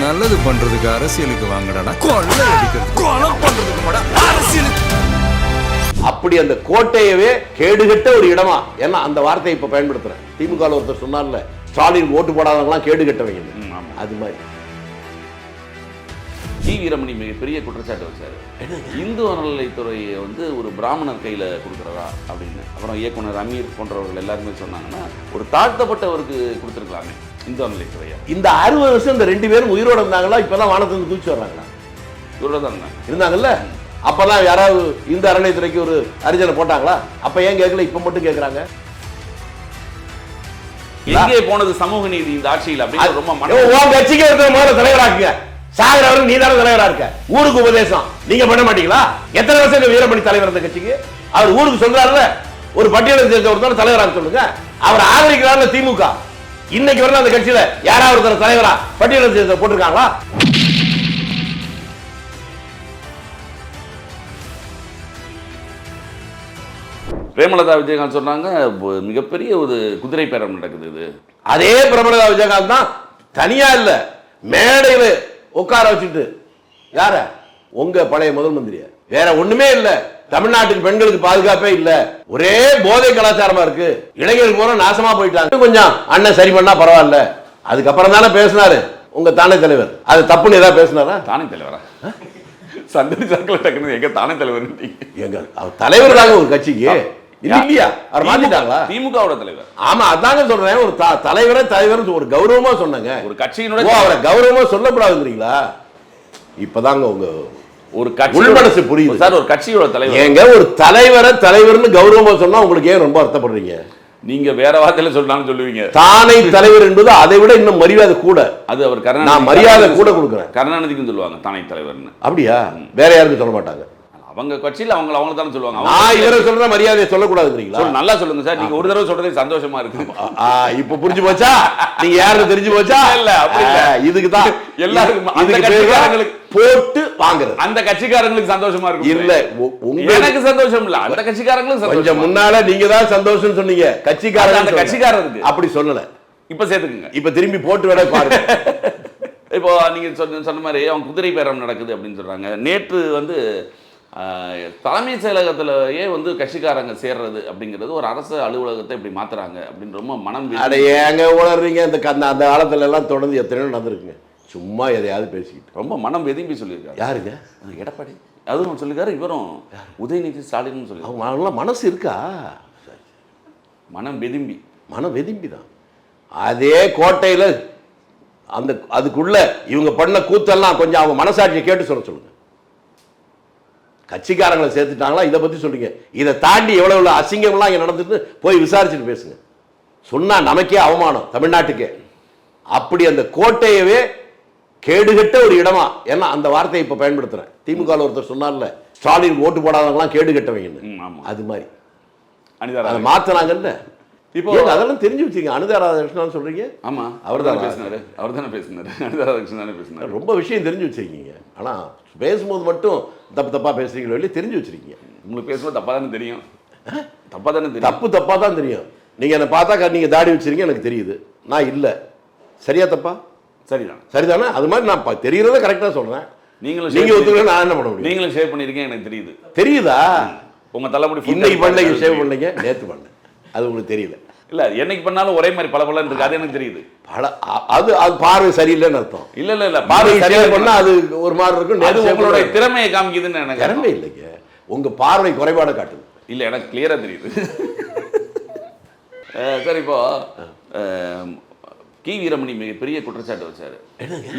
நல்லது பண்றதுக்கு அரசியலுக்கு வாங்கடா, கொள்ளை அடிக்கிறது கொலை பண்றதுக்கு அரசியலுக்கு. அப்படி அந்த கோட்டையவே கேடுகட்ட ஒரு இடமா, ஏன்னா அந்த வார்த்தையை இப்ப பயன்படுத்துறேன். திமுக ஒருத்தர் சொன்னார்ல, ஸ்டாலின் ஓட்டு போடாதவங்களாம் கேடுகட்டவங்க, அது மாதிரி. டி வீரமணி மிகப்பெரிய குற்றச்சாட்டு வச்சாரு, இந்து அறநிலைத்துறையை வந்து ஒரு பிராமணர் கையில கொடுக்குறதா அப்படின்னு. அப்புறம் இயக்குனர் அமீர் போன்றவர்கள் எல்லாருமே சொன்னாங்கன்னா, ஒரு தாழ்த்தப்பட்டவருக்கு கொடுத்துருக்கலாமே இந்து அறநிலைத்துறையை. இந்த 60 வருஷம் இந்த 2 பேரும் உயிரோட இருந்தாங்களா? இப்பதான் வானத்திலிருந்து தூக்கி வர்றாங்களா? இவரோட தான் இருந்தாங்கல்ல. அப்பதான் யாராவது இந்த அறநிலைத்துறைக்கு ஒரு அரிஜனை போட்டாங்களா? அப்ப ஏன் கேட்கல, இப்ப மட்டும் கேட்கறாங்க? எங்கே போனது சமூக நீதி இந்த ஆட்சியில் அப்படின்னு ரொம்ப கட்சிக்கு இருக்கிற முதல்ல தலைவராக்குங்க. சாகரவருக்கு நீ தானே தலைவரா இருக்க. ஊருக்கு உபதேசம் நீங்க பண்ண மாட்டீங்களா? எத்தனை வருஷம் வீரமணி தலைவர் அந்த கட்சிக்கு? அவர் ஊருக்கு சொல்றாருல, ஒரு பட்டியலை சேர்ந்த ஒருத்தர் தலைவராக சொல்லுங்க. அவர் ஆதரிக்கிறார்ல திமுக. இன்னைக்கு வரல அந்த கட்சியில யாராவது ஒருத்தர் தலைவரா பட்டியலை சேர்ந்த போட்டிருக்காங்களா? பிரேமலதா விஜயகாந்த் சொன்னாங்க, மிகப்பெரிய ஒரு குதிரை பேரம் நடக்குது. இது அதே பிரேமலதா விஜயகாந்த் தான், தனியா இல்ல, மேடையில உட்கார வச்சுட்டு. யார? உங்க பழைய முதல் மந்திரிய. வேற ஒண்ணுமே இல்ல. தமிழ்நாட்டுக்கு பெண்களுக்கு பாதுகாப்பே இல்ல, ஒரே போதை கலாச்சாரமா இருக்கு, இளைஞர்கள் பூரா நாசமா போயிட்டாங்க, கொஞ்சம் அண்ணன் சரி பண்ணா பரவாயில்ல. அதுக்கப்புறம் தானே பேசினாரு உங்க தானே தலைவர். அது தப்புன்னு ஏதாவது பேசினாரா? தானே தலைவரா சந்தடி சர்க்கிள் டக்குனு எங்க தானே தலைவர்? எங்க அவர் தலைவர் தாங்க ஒரு கட்சிக்கு இல்லையா? அவர் மாத்திட்டாங்களா? திமுகவோட தலைவர். ஆமா, அதாங்க சொல்றேன். ஒரு தலைவர் ஒரு கௌரவமா சொன்னாங்க. ஒரு கட்சியினுடைய அவரை கௌரவமா சொல்லக்கூடாதுங்கிறீங்களா? இப்பதாங்க உங்க ஒரு கட்சி உள்மனசு புரியுது சார். ஒரு கட்சியோட தலைவர் ஏங்க ஒரு தலைவர்னு கௌரவமா சொன்னா உங்களுக்கு ஏன் ரொம்ப அர்த்தப்படுறீங்க? நீங்க வேற வார்த்தையில சொல்லலாம்னு சொல்லுவீங்க. தானை தலைவர் என்பது அதை விட இன்னும் மரியாதை கூட. அது அவர் கருணாநிதி, நான் மரியாதை கூட கொடுக்குறேன். கருணாநிதிக்கு சொல்லுவாங்க தானை தலைவர்னு. அப்படியா? வேற யாருக்கும் சொல்ல மாட்டாங்க. அவங்க கட்சியில அவங்க தானே சொல்லுவாங்க. நான் இவரை சொல்ற மரியாதையை சொல்லக்கூடாதுங்கிறீங்களா? நல்லா சொல்லுங்க சார். நீங்க ஒரு தடவை சொல்றதே சந்தோஷமா இருக்கு. இப்ப புரிஞ்சு போச்சா? நீங்க யாருன்னு தெரிஞ்சு போச்சா? இல்ல அப்படி இல்ல. இதுக்கு தான் எல்லாருக்கும் அந்த கட்சிக்காரங்களுக்கு போட்டு வாங்குறது. அந்த கட்சிக்காரங்களுக்கு சந்தோஷமா இருக்கு. இல்ல எனக்கு சந்தோஷம் இல்ல, அந்த கட்சிக்காரங்களுக்கு சந்தோஷம். கொஞ்சம் முன்னால நீங்க தான் சந்தோஷம் சொன்னீங்க. கட்சிக்காரங்க அந்த கட்சிக்காரருக்கு அப்படி சொல்லல. இப்ப சேர்த்துக்குங்க. இப்ப திரும்பி போட்டு விட பாருங்க. இப்போ நீங்க சொன்ன மாதிரி அவங்க குதிரை பேரம் நடக்குது அப்படின்னு சொல்றாங்க. நேற்று வந்து தலைமை செயலகத்திலேயே வந்து கட்சிக்காரங்க சேர்றது அப்படிங்கிறது, ஒரு அரசு அலுவலகத்தை இப்படி மாத்துறாங்க அப்படின்னு ரொம்ப மனம். அட ஏங்க உணர்றீங்க? அந்த காலத்துல எல்லாம் தொடர்ந்து எத்தனையோ நடந்திருக்குங்க. சும்மா எதையாவது பேசிக்கிட்டு ரொம்ப மனம் வெதும்பி சொல்லியிருக்காரு. யாருங்க? எடப்பாடி அதுவும் சொல்லியிருக்காரு. இவரும் உதயநிதி ஸ்டாலின் சொல்லி. அவங்க மனசு இருக்கா? மனம் வெதும்பி தான். அதே கோட்டையில அதுக்குள்ள இவங்க பண்ண கூத்தெல்லாம் கொஞ்சம் அவங்க மனசாட்சியை கேட்டு சொல்லுங்க. கட்சிக்காரங்களை சேர்த்துட்டாங்களா? இதை பத்தி சொல்றீங்க. இதை தாண்டி எவ்வளவு அசிங்கம்லாம் இங்க நடந்துட்டு போய் விசாரிச்சுட்டு பேசுங்க. சொன்னா நமக்கே அவமானம், தமிழ்நாட்டுக்கே. அப்படி அந்த கோட்டையவே கேடுகட்ட ஒரு இடமா, ஏன்னா அந்த வார்த்தையை இப்ப பயன்படுத்துறேன். திமுக ஒருத்தர் சொன்னார்ல, ஸ்டாலின் ஓட்டு போடாதவங்களாம் கேடுகட்டவங்க, அது மாதிரி அதை மாத்தினாங்கல்ல. இப்போ அதெல்லாம் தெரிஞ்சு வச்சுங்க. அனிதா ராதாகிருஷ்ணன் சொல்றீங்க. ஆமா, அவர் தானே பேசினாரு. அனிதா ராதாகிருஷ்ணன் தானே பேசினாரு. ரொம்ப விஷயம் தெரிஞ்சு வச்சிருக்கீங்க. ஆனா பேசும்போது மட்டும் தப்பா பேசுறீங்களோ இல்லையா தெரிஞ்சு வச்சிருக்கீங்க. உங்களுக்கு பேசும்போது தப்பா தானே தெரியும். தப்பா தான் தெரியும். நீங்க என்ன பார்த்தா நீங்க தாடி வச்சிருக்கீங்க, எனக்கு தெரியுது. நான் இல்ல. சரியா தப்பா? சரிதானே? அது மாதிரி நான் தெரியறத கரெக்டா சொல்றேன். நீங்க ஒத்துக்கல, நான் என்ன பண்ண முடியும்? நீங்களும் ஷேவ் பண்ணிருக்கீங்க, எனக்கு தெரியுதா? உங்க தலைமுடி இன்னைக்கு பண்ணீங்க, ஷேவ் பண்ணீங்க, நேத்து பண்ண, அது உங்களுக்கு தெரியல. இல்ல, என்னைக்கு பண்ணாலும் ஒரே மாதிரி பளபளன்னு இருக்கு, அது எனக்கு தெரியுது. அது பார்வை சரியில்லைன்னு அர்த்தம். இல்ல பார்வை சரியா பண்ணா அது ஒரு மாதிரி இருக்கும். அது உங்களுடைய திறமையை காமிக்குதுன்னு எனக்கு. திறமை இல்லைங்க, உங்க பார்வை குறைபாட காட்டுது. இல்ல, எனக்கு கிளியரா தெரியுது. சரி, இப்போ கி வீரமணி மிகப்பெரிய குற்றச்சாட்டு வச்சாரு,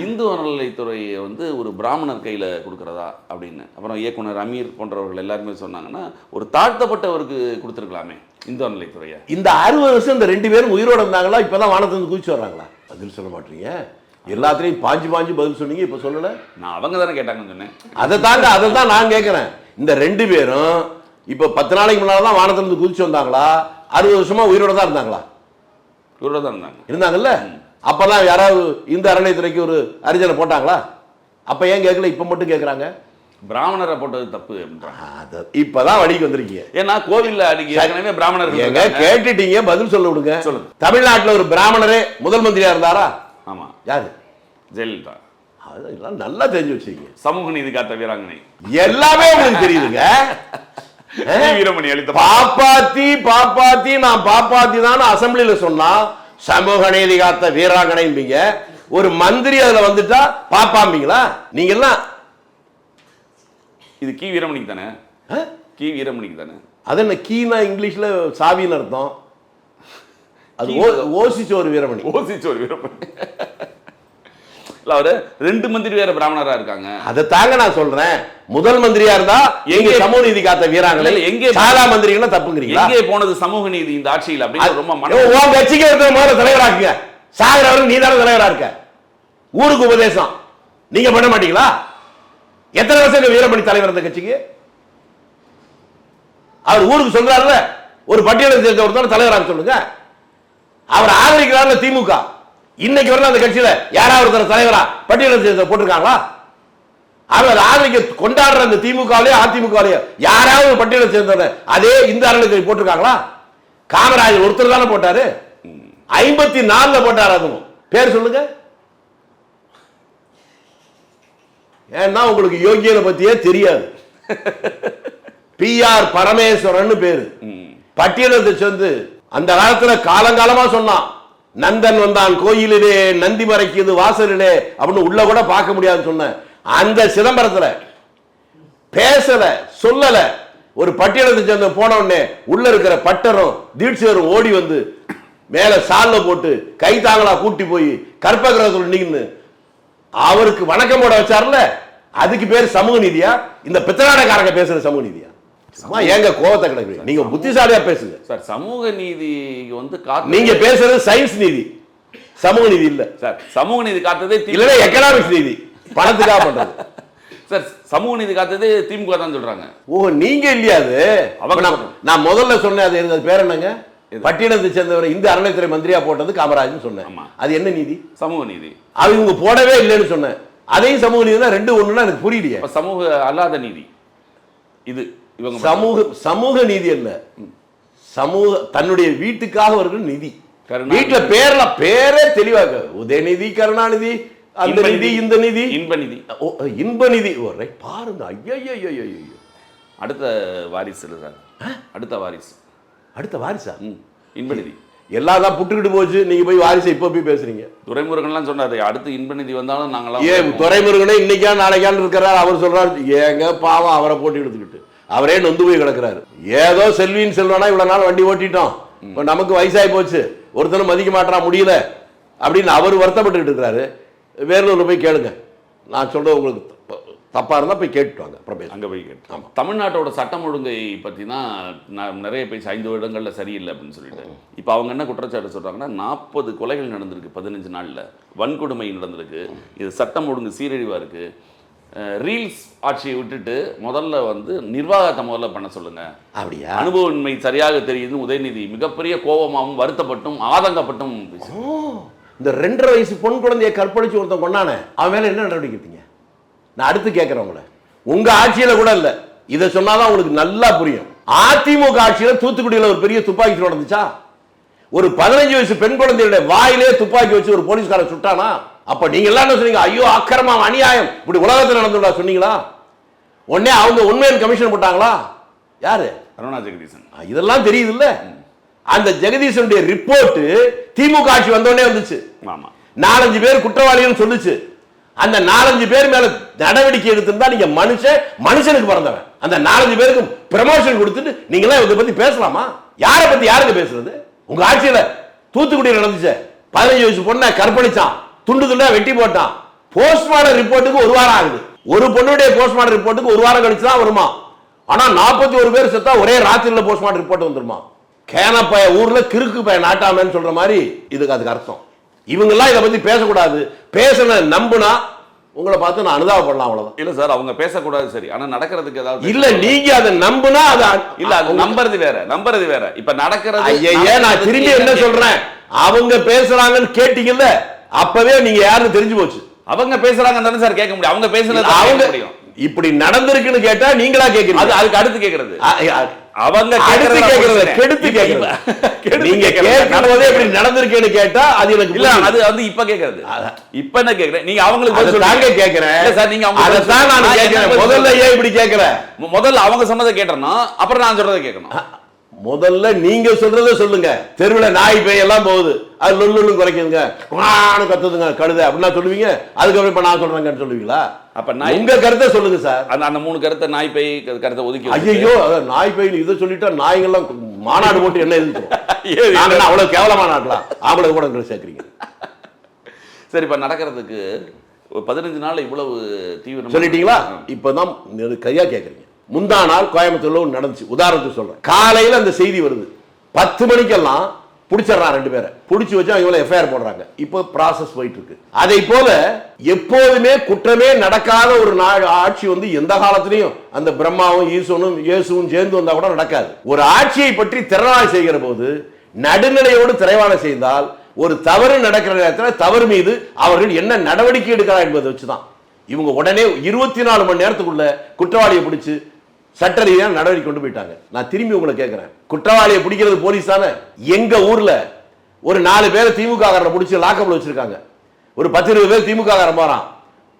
இந்து அறநிலைத்துறையை வந்து ஒரு பிராமணர் கையில கொடுக்கறதா அப்படின்னு. அப்புறம் இயக்குனர் அமீர் போன்றவர்கள் எல்லாருமே சொன்னாங்கன்னா, ஒரு தாழ்த்தப்பட்டவருக்கு கொடுத்துருக்கலாமே இந்து அறநிலைத்துறையை. இந்த 60 வருஷம் இந்த 2 பேரும் உயிரோட இருந்தாங்களா? இப்பதான் வானத்திலிருந்து குதிச்சு வர்றாங்களா? பதில் சொல்ல மாட்டீங்க. எல்லாத்திலையும் பாஞ்சு பதில் சொன்னீங்க, இப்ப சொல்லல. நான் அவங்க தானே கேட்டாங்கன்னு சொன்னேன். அதை தான் நான் கேட்கிறேன். இந்த 2 பேரும் இப்ப 10 நாளைக்கு முன்னால்தான் வானத்திலிருந்து குதிச்சு வந்தாங்களா? 60 வருஷமா உயிரோட தான் இருந்தாங்களா? இருந்தாங்கல்ல. அப்பதான் யாராவது இந்த அறநிலைத்துறைக்கு ஒரு அரிஜனை போட்டாங்களா? அப்ப ஏன் கேட்கல, இப்ப மட்டும் கேட்கறாங்க? பிராமணரை போட்டது தப்பு. இப்பதான் வழிக்கு வந்திருக்கீங்க. ஏன்னா கோவில்ல ஏற்கனவே பிராமணர் கேட்டுட்டீங்க, பதில் சொல்ல விடுங்க. சொல்லுங்க. தமிழ்நாட்டில் ஒரு பிராமணரே முதல் மந்திரியா இருந்தாரா? ஆமா. யாரு? ஜெயலலிதா. அதெல்லாம் நல்லா தெரிஞ்சு வச்சுக்கீங்க. சமூக நீதி காத்த வீராங்கனை எல்லாமே உங்களுக்கு தெரியுதுங்க. வீரமணி அளித்த பாப்பாத்தி நான் பாப்பாத்தி தான் அசம்பிளியில சொன்னா சமூக நீதி காத்த வீராங்கனைம்பீங்க. ஒரு மந்திரி அதுல வந்துட்டா பாப்பாம்பீங்களா நீங்க எல்லாம்? இது கி வீரமணிக்கு தானே? கி வீரமணிக்கு தானே? அது என்ன கீனா இங்கிலீஷ்ல சாவின்னு அர்த்தம். அது ஓசிச்சோர் வீரமணி. ஓசிச்சோர் வீரமணி அவரு 2 மந்திரி வேற பிராமணரா இருக்காங்க. அதை தாங்க நான் சொல்றேன். முதல் மந்திரியா இருந்தா எங்க சமூக நீதி காத்த வீராங்கனை, எங்கே சாலா மந்திரிகளை தப்புங்கிறீங்களா? எங்கே போனது சமூக நீதி இந்த ஆட்சியில்? அப்படின்னு ரொம்ப உன் கட்சிக்கு இருக்கிற முதல்ல தலைவராக்குங்க. சாகரவர்கள் நீ தானே தலைவரா இருக்க. ஊருக்கு உபதேசம் நீங்க பண்ண மாட்டீங்களா? எத்தனை வருஷம் வீரமணி தலைவர் அந்த கட்சிக்கு? அவர் ஊருக்கு சொல்றாருல, ஒரு பட்டியலை சேர்ந்த ஒருத்தர் தலைவராக சொல்லுங்க. அவர் ஆதரிக்கிறார் திமுக. இன்னைக்கு வரல அந்த கட்சியில யாராவது ஒருத்தர் தலைவரா பட்டியலை சேர்ந்த போட்டிருக்காங்களா? அவர் ஆதரிக்க கொண்டாடுற அந்த திமுகவிலேயே அதிமுகவிலேயே யாராவது பட்டியலை சேர்ந்த அதே இந்த அறநிலையத்துறை போட்டிருக்காங்களா? காமராஜர் ஒருத்தர் தானே போட்டாரு. 54 போட்டாரு. அதுவும் பேர் சொல்லுங்க. ஏன்னா உங்களுக்கு யோகியனை பத்தியே தெரியாது. PR பரமேஸ்வரன் பேரு. பட்டியலத்தை சேர்ந்து அந்த காலத்துல காலங்காலமா சொன்னான், நந்தன் வந்தான் கோயிலிலே நந்தி மறைக்குது வாசலிலே அப்படின்னு உள்ள கூட பார்க்க முடியாதுன்னு சொன்ன அந்த சிதம்பரத்துல பேசல சொல்லல. ஒரு பட்டியலத்தை சேர்ந்த போன உடனே உள்ள இருக்கிற பட்டரும் தீட்சிதரும் ஓடி வந்து மேல சால்ல போட்டு கை தாங்களா கூட்டி போய் கற்பகிரகத்தில் நின்னு அவருக்கு வணக்கம் போட வச்சார்ல. அதுக்கு பேர் சமூக நீதியா? இந்த பித்தநாடகாரங்க பேசுற சமூக நீதியா? ஏங்க கோவத்தை கிடக்கு. நீங்க புத்திசாலியா பேசுங்க சார். சமூக நீதி வந்து நீங்க பேசுறது சயின்ஸ் நீதி, சமூக நீதி இல்ல சார். சமூக நீதி காத்ததே இல்ல எக்கனாமிக்ஸ் நீதி, பணத்துக்காக பண்றது சார். சமூக நீதி காத்ததே திமுக தான் சொல்றாங்க. ஓ நீங்க இல்லையா? அது நான் முதல்ல சொன்னேன். அது பேர் என்னங்க? பட்டியலத்தை சேர்ந்தவர் இந்த அறநிலையத்துறை மந்திரியா போட்டது காமராஜ் சொன்னேன். அது என்ன நீதி? சமூக நீதி. அது இவங்க போடவே இல்லைன்னு சொன்னேன். அதையும் சமூக நீதி தான். 2 ஒண்ணுன்னா எனக்கு புரியலையே. சமூக அல்லாத நீதி இது. இவங்க சமூக நீதி அல்ல, சமூக தன்னுடைய வீட்டுக்காக வருகிற நிதி. வீட்டுல பேரே தெளிவாக உதயநிதி, கருணாநிதி, அந்த நிதி, இந்த நிதி, இன்ப நிதி பாருங்க. ஐயோ அடுத்த வாரிசு சார். அடுத்த வாரிசா? இன்ப நிதி எல்லாம் தான் புட்டுக்கிட்டு போச்சு. நீங்க போய் வாரிசை இப்ப போய் பேசுறீங்க. துரைமுருகன்லாம் சொன்னாரு அடுத்து இன்ப நிதி வந்தாலும் நாங்களாம். துரைமுருகனே இன்னைக்கா நாளைக்கான்னு இருக்கிறார். அவர் சொல்றாரு ஏங்க பாவம் அவரை போட்டு எடுத்துக்கிட்டு அவரே நொந்து போய் கிடக்கிறாரு. ஏதோ செல்வின்னு செல்வனா இவ்வளவு நாள் வண்டி ஓட்டிட்டோம், இப்ப நமக்கு வயசாகி போச்சு, ஒருத்தனும் மதிக்க மாட்டா முடியல அப்படின்னு அவர் வருத்தப்பட்டு இருக்கிறாரு. வேலூர்ல போய் கேளுங்க. நான் சொல்றது உங்களுக்கு தப்பா இருந்தா போய் கேட்டுவாங்க. அப்புறம் அங்க போய் கேட்டு. ஆமா, தமிழ்நாட்டோட சட்டம் ஒழுங்கை பத்தி தான் நான் நிறைய பேசி 5 வருடங்கள்ல சரியில்லை அப்படின்னு சொல்லிட்டு. இப்போ அவங்க என்ன குற்றச்சாட்டு சொல்றாங்கன்னா 40 கொலைகள் நடந்திருக்கு 15 நாள்ல, வன்கொடுமை நடந்திருக்கு, இது சட்டம் ஒழுங்கு சீரழிவா இருக்கு. ரீல்ஸ் ஆட்சியை விட்டுட்டு முதல்ல வந்து நிர்வாகத்தை முதல்ல பண்ண சொல்லுங்க. அப்படியா? அனுபவன்மை சரியாக தெரியுது. உதயநிதி மிகப்பெரிய கோபமாகவும் வருத்தப்பட்டும் ஆதங்கப்பட்டும். இந்த 2.5 வயசு பொன் குழந்தையை கற்பழிச்சு ஒருத்தன் கொண்டானே, அவன் மேல என்ன நடவடிக்கை எடுத்தீங்க? நான் அடுத்து கேட்கிறேன் உங்களை. உங்க ஆட்சியில கூட இல்ல, இதை சொன்னாதான் உங்களுக்கு நல்லா புரியும். அதிமுக ஆட்சியில தூத்துக்குடியில ஒரு பெரிய துப்பாக்கி சூடு நடந்துச்சா? ஒரு 15 வயசு பெண் குழந்தையுடைய வாயிலே துப்பாக்கி வச்சு ஒரு போலீஸ்காரன் சுட்டானா? அப்ப நீங்க எல்லாம் என்ன சொன்னீங்க? ஐயோ அக்கிரமம், அநியாயம், இப்படி உலகத்தில் நடந்துடா சொன்னீங்களா? உடனே அவங்க உண்மையான கமிஷன் போட்டாங்களா? யாரு? அருணா ஜெகதீசன். இதெல்லாம் தெரியுது இல்ல? அந்த ஜெகதீசனுடைய ரிப்போர்ட் திமுக ஆட்சி வந்தோடனே வந்துச்சு. ஆமா, 4-5 பேர் குற்றவாளிகள் சொல்லுச்சு. அந்த 4-5 பேர் மேல நடவடிக்கை எடுத்திருந்தா நீங்க மனுஷனுக்கு பிறந்தவன். அந்த 4-5 பேருக்கு ப்ரமோஷன் கொடுத்துட்டு நீங்க எல்லாம் இதை பத்தி பேசலாமா? யாரை பத்தி யாருக்கு பேசுறது? உங்க ஆட்சியில தூத்துக்குடியில் நடந்துச்சு. 15 வயசு பொண்ணை கற்பழிச்சான், துண்டு துண்டா வெட்டி போட்டான். போஸ்ட்மார்டம் ரிப்போர்ட்டுக்கு 1 வாரம் ஆகுது. ஒரு பொண்ணுடைய போஸ்ட்மார்டம் ரிப்போர்ட்டுக்கு 1 வாரம் கழிச்சு தான் வருமா. ஆனா 41 பேர் செத்தா ஒரே ராத்திரில போஸ்ட்மார்டம் ரிப்போர்ட் வந்துருமா? கேனப்பய ஊர்ல கிறுக்கு பய நாட்டாமன்னு சொல்ற மாதிரி அதுக்கு அர்த்தம். இவங்க எல்லாம் இதை பத்தி பேசக்கூடாது. பேசன நம்புனா உங்களை பார்த்து நான் அனுதாபப்படலாம், அவ்வளவுதான். இல்ல சார், அவங்க பேசக்கூடாது சரி, ஆனா நடக்கிறதுக்கு ஏதாவது இல்ல. நீங்க அதை நம்புனா இல்ல, அது நம்புறது வேற. இப்ப நடக்கிறது. நான் திரும்பி என்ன சொல்றேன், அவங்க பேசுறாங்கன்னு கேட்டீங்கல்ல, அப்பவே நீங்க யாருன்னு தெரிஞ்சு போச்சு. அவங்க பேசுறாங்க சார் கேட்க முடியும். அவங்க பேசுறது அவங்க இப்படி நடந்திருக்குன்னு கேட்டா நீங்களா கேட்கறீங்க. அதுக்கு அடுத்து கேட்கறது அவங்க கெடுத்து நீங்க கேட்கும்போதே இப்படி நடந்திருக்கேன்னு கேட்டா அது எனக்கு இல்ல, அது வந்து இப்ப கேக்குறது. இப்ப என்ன கேக்குறேன், நீங்க அவங்களுக்கு தாங்க கேக்குறேன் சார். நீங்க அதான் நான் கேக்குறேன். முதல்ல ஏன் இப்படி கேக்குற? முதல்ல அவங்க சொன்னதை கேட்டணும், அப்புறம் நான் சொல்றதை கேட்கணும். முதல்ல நீங்க சொல்றத சொல்லுங்க. தெருவில் நாய் பேய் எல்லாம் போகுது, அது லொல்லு குறைக்குதுங்க, கத்துதுங்க கழுத அப்படின்னா சொல்லுவீங்க. அதுக்கப்புறம் இப்ப நான் சொல்றேங்கன்னு சொல்லுவீங்களா? அப்ப உங்க கருத்தை சொல்லுங்க சார். அந்த 3 கருத்தை, நாய் பேய் கருத்தை ஒதுக்கி. ஐயோ, நாய் பேய் இதை சொல்லிட்டா நாய்கள்லாம் மாநாடு போட்டு என்ன எதிர்க்கும்? அவ்வளவு கேவலமான நாட்டலாம் ஆம்பளை கூட சேர்க்கிறீங்க. சரி, இப்ப நடக்கிறதுக்கு 15 நாள் இவ்வளவு தீவிரம் சொல்லிட்டீங்களா? இப்பதான் கையா கேக்குறீங்க. முந்தா நாள் கோயம்புத்தூர்ல ஒன்று நடந்துச்சு. உதாரணத்துக்கு சொல்றேன். காலையில் அந்த செய்தி வருது, 10 மணிக்கெல்லாம் பிடிச்சிடறான் 2 பேரை. பிடிச்சி வச்சு அவங்க எஃப்ஐஆர் போடுறாங்க. இப்போ ப்ராசஸ் போயிட்டு இருக்கு. அதை போல எப்போதுமே குற்றமே நடக்காத ஒரு ஆட்சி வந்து எந்த காலத்திலையும் அந்த பிரம்மாவும் ஈசனும் இயேசுவும் சேர்ந்து வந்தா கூட நடக்காது. ஒரு ஆட்சியை பற்றி திறனாய் செய்கிற போது நடுநிலையோடு திரைவாணை செய்தால் ஒரு தவறு நடக்கிற நேரத்தில் தவறு மீது அவர்கள் என்ன நடவடிக்கை எடுக்கிறார் என்பதை வச்சுதான் இவங்க உடனே 24 மணி நேரத்துக்குள்ள குற்றவாளியை பிடிச்சு சட்ட ரீதியான நடவடிக்கை கொண்டு போயிட்டாங்க. நான் திரும்பி உங்களை கேட்கிறேன், குற்றவாளியை பிடிக்கிறது போலீஸ் தானே? எங்க ஊர்ல ஒரு 4 பேரை திமுக காரரை பிடிச்சி லாக்கப்ல வச்சிருக்காங்க. ஒரு 10-20 பேர் திமுக காரன் போறான்.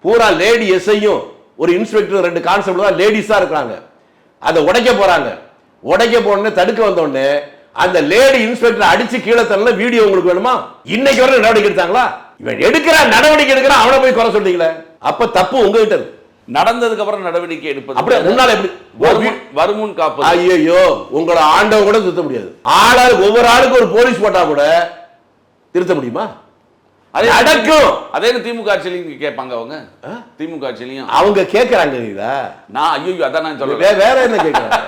பூரா லேடி எஸ்ஐயும் ஒரு இன்ஸ்பெக்டர் 2 கான்ஸ்டபிள் தான் லேடிஸா இருக்காங்க. அதை உடைக்க போறாங்க. உடைக்க போன தடுக்க வந்த உடனே அந்த லேடி இன்ஸ்பெக்டர் அடிச்சு கீழே தள்ள வீடியோ உங்களுக்கு வேணுமா? இன்னைக்கு வரை நடவடிக்கை எடுத்தாங்களா? இவன் எடுக்கிற நடவடிக்கை எடுக்கிற அவனை போய் குறை சொல்றீங்களே, அப்ப தப்பு உங்ககிட்ட இருக்கு. நடந்ததுக்கு அப்புறம் நடவடிக்கை எடுப்பது அப்படி முன்னால எப்படி வருமுன் காப்பு? ஐயோ, உங்களை ஆண்டவன் கூட திருத்த முடியாது. ஆளாளுக்கு ஒவ்வொரு ஆளுக்கு ஒரு போலீஸ் போட்டா கூட திருத்த முடியுமா? அது நடக்கும். அதே திமுக ஆட்சியிலையும் கேட்பாங்க. அவங்க திமுக ஆட்சியிலையும் அவங்க கேட்கறாங்க. நான் ஐயோ அதான் நான் சொல்றேன். வேற என்ன கேட்கறாங்க?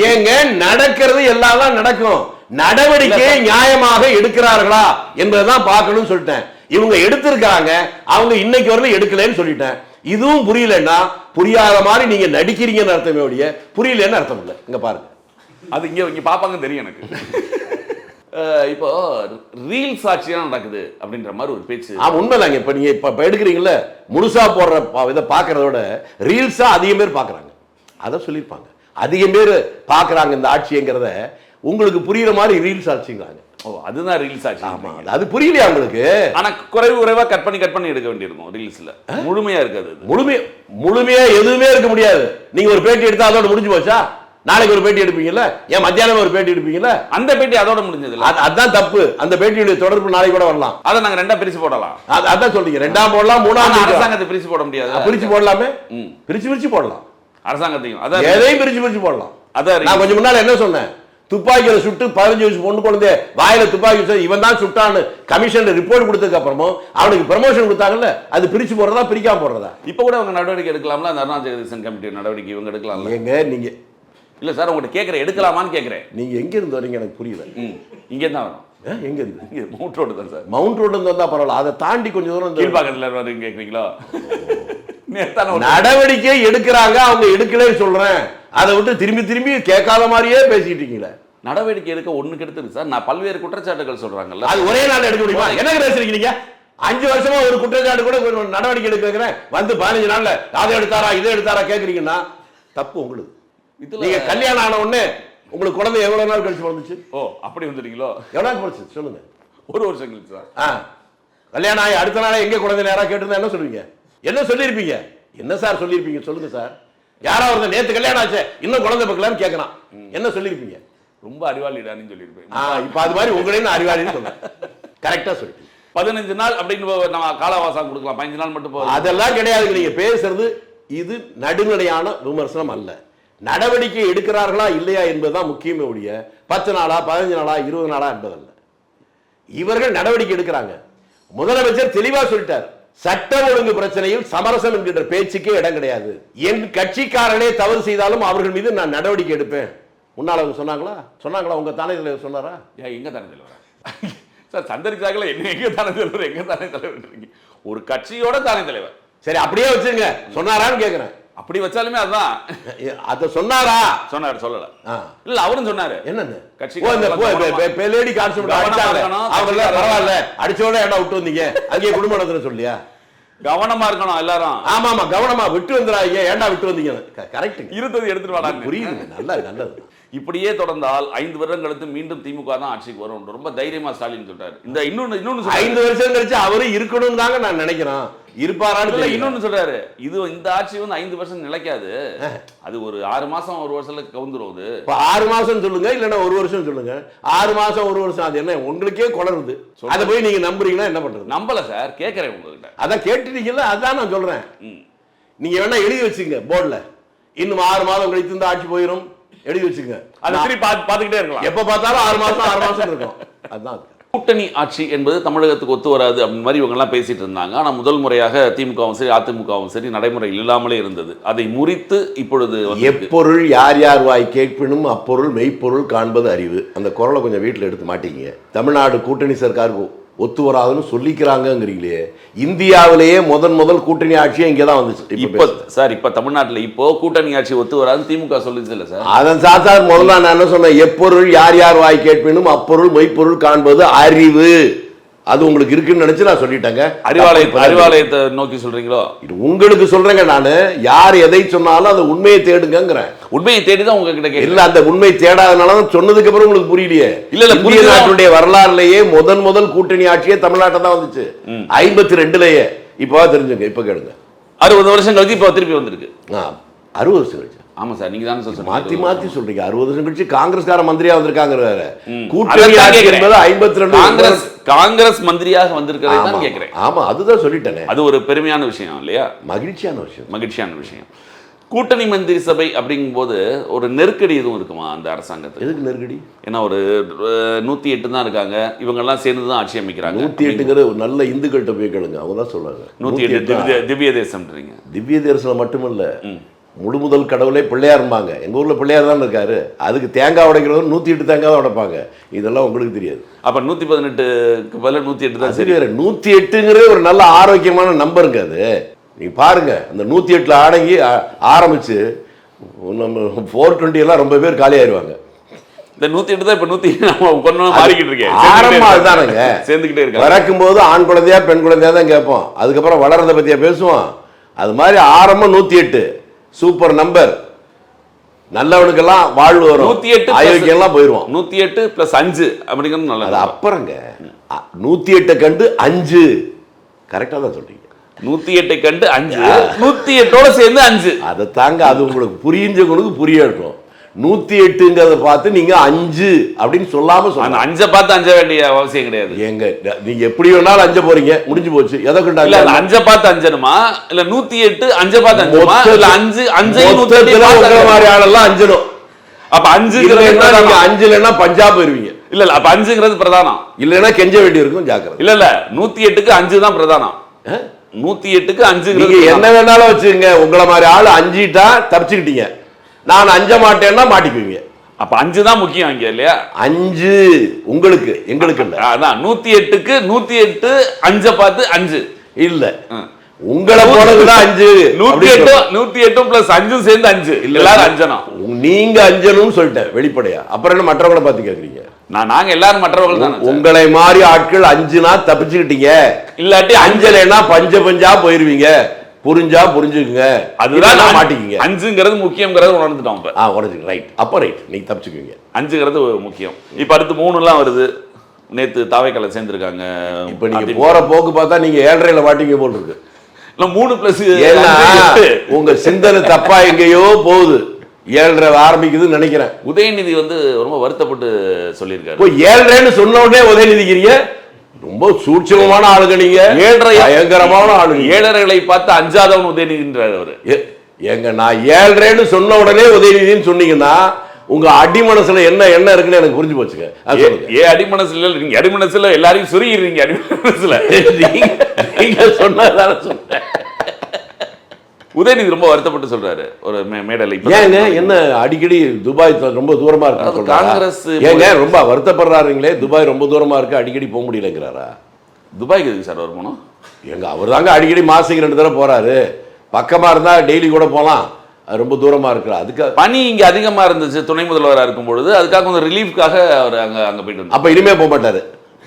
ஏங்க நடக்கிறது எல்லாம் நடக்கும். நடவடிக்கையை நியாயமாக எடுக்கிறார்களா என்பதுதான் பார்க்கணும்னு சொல்லிட்டேன். இவங்க எடுத்திருக்காங்க, அவங்க இன்னைக்கு வரல எடுக்கலன்னு சொல்லிட்டேன். இதுவும் புரியலன்னா புரியாத மாதிரி நீங்க நடிக்கிறீங்கன்னு அர்த்தமே ஒழிய புரியலன்னு அர்த்தம் இல்லை. இங்க பாருங்க, அது இங்க பாப்பாங்க தெரியும் எனக்கு. இப்போ ரீல்ஸ் ஆட்சியா நடக்குது அப்படின்ற மாதிரி ஒரு பேச்சு. உண்மைதாங்க. இப்ப நீங்க இப்ப எடுக்கிறீங்கல்ல, முழுசா போடுற இதை பாக்குறதோட ரீல்ஸா அதிகம் பேர் பாக்குறாங்க. அதை சொல்லியிருப்பாங்க, அதிகம் பேர் பாக்குறாங்க இந்த ஆட்சிங்கிறத. உங்களுக்கு புரியுற மாதிரி ரீல்ஸ் ஆட்சிங்கிறாங்க. ஓ, அதுதான் ரீல்ஸ் ஆட்சி. ஆமா, அது புரியலையா உங்களுக்கு? ஆனா குறைவா கட் பண்ணி எடுக்க வேண்டியிருக்கும். ரீல்ஸ்ல முழுமையா இருக்காது. முழுமையா எதுவுமே இருக்க முடியாது. நீங்க ஒரு பேட்டி எடுத்தா அதோட முடிஞ்சு போச்சா? நாளைக்கு ஒரு பேட்டி எடுப்பீங்கல்ல, ஏன் மத்தியானம் ஒரு பேட்டி எடுப்பீங்கல்ல, அந்த பேட்டி அதோட முடிஞ்சது. அதான் தப்பு. அந்த பேட்டியுடைய தொடர்பு நாளைக்கு கூட வரலாம். அதை நாங்க 2ஆ பிரிச்சு போடலாம். அதான் சொல்றீங்க, 2ஆம் போடலாம், 3ஆம் அரசாங்கத்தை பிரிச்சு போட முடியாது. பிரிச்சு போடலாமே, பிரிச்சு போடலாம். அரசாங்கத்தையும் எதையும் பிரிச்சு போடலாம். அதான் நான் கொஞ்சம் முன்னால என்ன சொன்னேன், துப்பாக்கியில சுட்டு 15 வயசு பொண்ணு குழந்தை வாயில துப்பாக்கி இவன் தான் சுட்டான்னு கமிஷன் ரிப்போர்ட் கொடுத்ததுக்கு அப்புறமும் அவனுக்கு ப்ரமோஷன் கொடுத்தாங்கல்ல, அது பிரிச்சு போடுறதா பிரிக்காம போடுறதா? இப்ப கூட அவங்க நடவடிக்கை எடுக்கலாம்ல, அந்த அருணா ஜெகதீசன் கமிட்டி நடவடிக்கை இவங்க எடுக்கலாம். எங்க நீங்க இல்ல சார், உங்கள்கிட்ட கேட்குறேன், எடுக்கலாமான்னு கேட்குறேன். நீங்க எங்க இருந்து வரீங்க எனக்கு புரியல. இங்கே தான் வரும். எங்க இருந்து? இங்கே மவுண்ட் ரோடு தான் சார். மவுண்ட் ரோடு இருந்து வந்தா பரவாயில்ல, அதை தாண்டி கொஞ்சம் தூரம் கீழ்பாக்கத்தில் வரீங்க கேட்குறீங்களா? நடவடிக்கை எடுக்கிறாங்க, அவங்க எடுக்கலன்னு சொல்றேன். அதை விட்டு திரும்பி கேட்காத மாதிரியே பேசிட்டு இருக்கீங்களே. நடவடிக்கை எடுக்க ஒண்ணுக்கு எடுத்துருக்கு சார். நான் பல்வேறு குற்றச்சாட்டுகள் சொல்றாங்கல்ல, அது ஒரே நாள் எடுக்க முடியுமா? என்ன பேசுறீங்க? 5 வருஷமா ஒரு குற்றச்சாட்டு கூட நடவடிக்கை எடுக்கிறேன், வந்து 15 நாள்ல அதை எடுத்தாரா இதை எடுத்தாரா கேட்குறீங்கன்னா தப்பு உங்களுக்கு. நீங்க கல்யாணம் ஆன உடனே உங்களுக்கு குழந்தை எவ்வளவு நாள் கழிச்சு வந்துச்சு? ஓ, அப்படி வந்துட்டீங்களோ? எவ்வளவு போச்சு சொல்லுங்க. 1 வருஷம் கழிச்சு சார். கல்யாணம் ஆகி அடுத்த நாளே எங்க குழந்தை நேரா கேட்டிருந்தா என்ன சொல்லுவீங்க? என்ன சொல்லியிருப்பீங்க? என்ன சார் சொல்லியிருப்பீங்க சொல்லுங்க சார். யாராவது நேற்று கல்யாணம் ஆச்சு இன்னும் குழந்தை பார்க்கலான்னு கேட்கறான், என்ன சொல்லியிருப்பீங்க? ரொம்ப அறிவாளிடான்னு சொல்லியிருப்பேன். இப்ப அது மாதிரி உங்களையும் அறிவாளின்னு சொல்ல கரெக்டா சொல்லிட்டு 15 நாள் அப்படின்னு நம்ம காலவாசம் கொடுக்கலாம். 15 நாள் மட்டும் போதும். அதெல்லாம் கிடையாது. நீங்க பேசுறது இது நடுநிலையான விமர்சனம் அல்ல. நடவடிக்கை எடுக்கிறார்களா இல்லையா என்பதுதான் முக்கியமே ஒழிய 10 நாளா 15 நாளா 20 நாளா என்பதல்ல. இவர்கள் நடவடிக்கை எடுக்கிறாங்க. முதலமைச்சர் தெளிவா சொல்லிட்டார், சட்டம் ஒழுங்கு பிரச்சனையில் சமரசம் என்கின்ற பேச்சுக்கே இடம் கிடையாது. என் கட்சிக்காரனே தவறு செய்தாலும் அவர்கள் மீது நான் நடவடிக்கை எடுப்பேன். முன்னால அவங்க சொன்னாங்களா? உங்க தானே தலைவர் சொன்னாரா? எங்க தானே தலைவர் சார் சந்தரிச்சாங்களா? என்ன எங்க தானே தலைவர், எங்க தானே தலைவர்? ஒரு கட்சியோட தானே தலைவர். சரி, அப்படியே வச்சுங்க. சொன்னாரான்னு கேக்குறேன். அப்படி வச்சாலுமே அதான் அத சொன்னாரா? சொன்னாரு, சொல்லல. இல்ல அவரும் சொன்னாரு. என்னன்னு? கட்சி லேடி கான்ஸ்டபிள் அடிச்சாங்க, அவங்க பரவாயில்ல அடிச்சோட ஏடா விட்டு வந்தீங்க, அங்கேயே குடும்பம் நடத்துற சொல்லியா? கவனமா இருக்கணும் எல்லாரும். ஆமா ஆமா கவனமா விட்டு வந்துடாதீங்க. ஏன்டா விட்டு வந்தீங்க? கரெக்ட். இருந்தது எடுத்துட்டு வாடா. புரியுதுங்க. நல்லது. இப்படியே தொடர்ந்தால் 5 வருடம் கழித்து மீண்டும் திமுக தான் ஆட்சிக்கு வரும். ரொம்ப தைரியமா ஸ்டாலின் சொல்றாரு. இந்த இன்னொன்னு 5 வருஷம் கழிச்சு அவரு இருக்கணும் தாங்க நான் நினைக்கிறேன். இருப்பாரான்னு இன்னொன்னு சொல்றாரு. இது இந்த ஆட்சி வந்து 5 வருஷம் நிலைக்காது. அது ஒரு 6 மாசம் 1 வருஷத்துல கவுந்துரும். அது 6 மாசம் சொல்லுங்க, இல்லன்னா 1 வருஷம் சொல்லுங்க. 6 மாசம் 1 வருஷம் அது என்ன உங்களுக்கே குளருது. அதை போய் நீங்க நம்புறீங்கன்னா என்ன பண்றது? நம்பல சார், கேட்கறேன் உங்ககிட்ட. அதான் கேட்டுட்டீங்கல்ல, அதான் நான் சொல்றேன். நீங்க வேணா எழுதி வச்சுங்க போர்டுல, இன்னும் 6 மாதம் கழித்து இந்த ஆட்சி போயிடும் எழுதி வச்சுங்க. அதை திருப்பி பாத்துக்கிட்டே இருக்கலாம். எப்ப பார்த்தாலும் 6 மாசம் இருக்கும். அதுதான் கூட்டணி ஆட்சி என்பது தமிழகத்துக்கு ஒத்து வராது அப்படின்னு மாதிரி இவங்க எல்லாம் பேசிட்டு இருந்தாங்க. ஆனா முதல் முறையாக திமுகவும் சரி அதிமுகவும் சரி நடைமுறையில் இல்லாமலே இருந்தது. அதை முறித்து இப்பொழுது எப்பொருள் யார் யார் வாய் கேட்பினும் அப்பொருள் மெய்ப்பொருள் காண்பது அறிவு. அந்த குரலை கொஞ்சம் வீட்டில் எடுத்து மாட்டீங்க. தமிழ்நாடு கூட்டணி சர்க்காருக்கு ஒத்து வராதுன்னு சொல்லிக்கிறாங்கிறீங்களே. இந்தியாவிலேயே முதல் கூட்டணி ஆட்சியே இங்கே தான் வந்துச்சு. இப்ப தமிழ்நாட்டில் இப்போ கூட்டணி ஆட்சி ஒத்து வராது திமுக சொல்லுச்சு இல்ல சார். அதன் சார் முதல்ல நான் என்ன சொன்னேன், எப்பொருள் யார் யார் வாய் கேட்பினும் அப்பொருள் மெய்ப்பொருள் காண்பது அறிவு. அது உங்களுக்கு இருக்குன்னு நினைச்சு நான் சொல்லிட்டேங்க. அறிவாலயத்தை நோக்கி சொல்றீங்களோ? உங்களுக்கு சொல்றேங்க. நானு யார் எதை சொன்னாலும் அந்த உண்மையை தேடுங்கிறேன். உண்மையை தேடிதான் உங்ககிட்ட கேட்கல. அந்த உண்மை தேடாதனாலதான் சொன்னதுக்கு அப்புறம் உங்களுக்கு புரியலையே. இல்ல புதிய நாட்டுடைய வரலாறுலயே முதல் கூட்டணி ஆட்சியே தமிழ்நாட்டை தான் வந்துச்சு. 52லயே. இப்போ தெரிஞ்சுங்க, இப்ப கேளுங்க. 60 வருஷம் கழிச்சு இப்ப திருப்பி வந்திருக்கு. 60 வருஷம் கழிச்சு. ஆமா சார், நீங்க தானே சொல்றீங்க. மாத்தி சொல்றீங்க. 60 வருஷம் கழிச்சு காங்கிரஸ்கார மந்திரியா வந்திருக்காங்க. கூட்டணி ஆட்சி என்பது 52 காங்கிரஸ் மந்திரியாக வந்திருக்கிறதை தான் கேட்கிறேன். ஆமா, அதுதான் சொல்லிட்டேனே. அது ஒரு பெருமையான விஷயம் இல்லையா? மகிழ்ச்சியான விஷயம். கூட்டணி மந்திரி சபை அப்படிங்கும் போது ஒரு நெருக்கடி எதுவும் இருக்குமா அந்த அரசாங்கத்துக்கு? எதுக்கு நெருக்கடி? ஏன்னா ஒரு 108 தான் இருக்காங்க. இவங்க எல்லாம் சேர்ந்து தான் ஆட்சி அமைக்கிறாங்க. 108ங்கிற ஒரு நல்ல இந்துக்கள்கிட்ட போய் கேளுங்க, அவங்க தான் சொல்றாங்க. 108 திவ்ய தேசம். திவ்ய தேசம் மட்டுமல்ல, முதல் கடவுளே பிள்ளையாரும்பாங்க. எங்க ஊர்ல பிள்ளையார் தான் இருக்காரு. அதுக்கு தேங்காய் உடைக்கிறது 108 தேங்காய் உடைப்பாங்க. இதெல்லாம் உங்களுக்கு தெரியாது. அப்ப 118க்கு பதில் 108 தான். சரி, 108ங்கிறது ஒரு நல்ல ஆரோக்கியமான நம்பருங்க. அது நீங்க பாருங்க, அந்த 108ல அடங்கி ஆரம்பிச்சு நம்ம 420 எல்லாம் ரொம்ப பேர் காலி ஆயிடுவாங்க. இந்த 108 தான் இப்ப 100 மாறிக்கிட்டு இருக்கேன். ஆரம்பம் அதுதானுங்க, சேர்ந்துக்கிட்டே இருக்கு. பிறக்கும் போது ஆண் குழந்தையா பெண் குழந்தையா தான் கேட்போம். அதுக்கப்புறம் வளர்றத பத்தியா பேசுவோம். அது மாதிரி ஆரம்பம் 108 சூப்பர் நம்பர். நல்லவனுக்கெல்லாம் வாழ்வு வரும், 108 அயோக்கியெல்லாம் போயிடுவோம். 108 + 5 அப்படிங்கிறது நல்லது. அப்புறங்க 108 கண்டு 5 கரெக்டா தான் சொல்றீங்க. 108 கண்டு 5, 108ஓட சேர்ந்து 5. அதை தாங்க, அது உங்களுக்கு புரிஞ்சவங்களுக்கு புரியட்டும். 108ங்கிறத பார்த்து நீங்க 5 அப்படின்னு சொல்லாம சொன்ன 5 பார்த்து 5 வேண்டிய அவசியம் கிடையாது. எங்க நீங்க எப்படி வேணாலும் 5 போறீங்க, முடிஞ்சு போச்சு. எதை கண்டா இல்ல 5 பார்த்து 5னுமா இல்ல 108 5 பார்த்து 5னுமா இல்ல 5 108 மாதிரி ஆளெல்லாம் 5னும். அப்ப 5ங்கிறது 5 இல்லைன்னா பஞ்சாப் போயிருவீங்க. இல்ல அப்ப 5ங்கிறது பிரதானம். இல்லைன்னா கெஞ்ச வேண்டி இருக்கும், ஜாக்கிரதை. இல்ல 108க்கு 5 தான் பிரதானம். 108க்கு 5 நீங்க என்ன வேணாலும் வச்சுக்கோங்க. உங்களை மாதிரி ஆளு 5ட்டா தப்பிச்சுக்கிட்டீங்க. நான் 5 மாட்டேன்னா மாட்டிக்குவீங்க. அப்ப 5 தான் முக்கியம் இங்க இல்லையா? 5 உங்களுக்கு, எங்களுக்கு இல்ல. அதான் 108க்கு 108 5 பார்த்து 5 இல்ல. உங்களை போனதுதான் 5. 108 + 5 சேர்ந்து 5. எல்லாரும் 5னா நீங்க 5ன்னு சொல்லிட்டேன் வெளிப்படையா. அப்புறம் என்ன மற்றவங்களை பார்த்து கேக்குறீங்க? நாங்க எல்லாரும் மற்றவர்கள் தான். உங்களை மாதிரி ஆட்கள் 5னா தப்பிச்சுக்கிட்டீங்க. இல்லாட்டி 5லேன்னா பஞ்சா போயிருவீங்க. புரிஞ்சா புரிஞ்சுக்குங்க, அதுதான் மாட்டிக்கிங்க. 5ங்கிறது முக்கியம்ங்கிறது உணர்ந்துட்டோம். இப்ப உணர்ந்து ரைட். அப்ப ரைட், நீங்க தப்பிச்சுக்குவீங்க. 5ங்கிறது முக்கியம். இப்ப அடுத்து 3 வருது. நேத்து தாவைக்கலை சேர்ந்திருக்காங்க. இப்ப நீங்க போற போக்கு பார்த்தா நீங்க 7.5ல மாட்டிங்க போல் இருக்கு. 3+, உங்க சிந்தனை தப்பா எங்கேயோ போகுது. 7.5 ஆரம்பிக்குதுன்னு நினைக்கிறேன். உதயநிதி ரொம்ப வருத்தப்பட்டு சொல்லியிருக்காரு. 7.5ன்னு சொன்ன உடனே உதயநிதிக்கிறீங்க. ரொம்ப சூட்சமமான ஆளுங்க நீங்க. 7.5 பயங்கரமான ஆளுங்க. 7.5களை பார்த்து 5ஆதவன் உதயநிதின்றார் அவரு. எங்க நான் 7.5ன்னு சொன்ன உடனே உதயநிதின்னு சொன்னீங்கன்னா உங்க அடி மனசுல என்ன இருக்குன்னு எனக்கு புரிஞ்சு போச்சுங்க. அடி மனசுல நீங்க அடி மனசுல எல்லாரையும் சொருகிறீங்க. அடி மனசுல நீங்க சொன்னதான சொன்னேன். உதயநிதி ரொம்ப வருத்தப்பட்டு சொல்றாரு ஒரு மேடையில. ஏங்க என்ன அடிக்கடி துபாய் ரொம்ப தூரமா இருக்கு காங்கிரஸ்? ஏங்க ரொம்ப வருத்தப்படுறாருங்களே, துபாய் ரொம்ப தூரமா இருக்கு, அடிக்கடி போக முடியலங்கிறாரா? துபாய்க்கு எதுக்கு சார் வருமானம்? எங்க அவர் தாங்க அடிக்கடி மாசத்துக்கு 2 தடவை போறாரு. பக்கமா இருந்தா டெய்லி கூட போலாம். ரொம்ப தூரமா இருக்கு. அதுக்கு பனி இங்க அதிகமா இருந்துச்சு துணை முதல்வராக இருக்கும் பொழுது. அதுக்காக கொஞ்சம் ரிலீஃப்காக அவர் அங்க போயிட்டு. அப்ப இனிமே போக மாட்டாரு,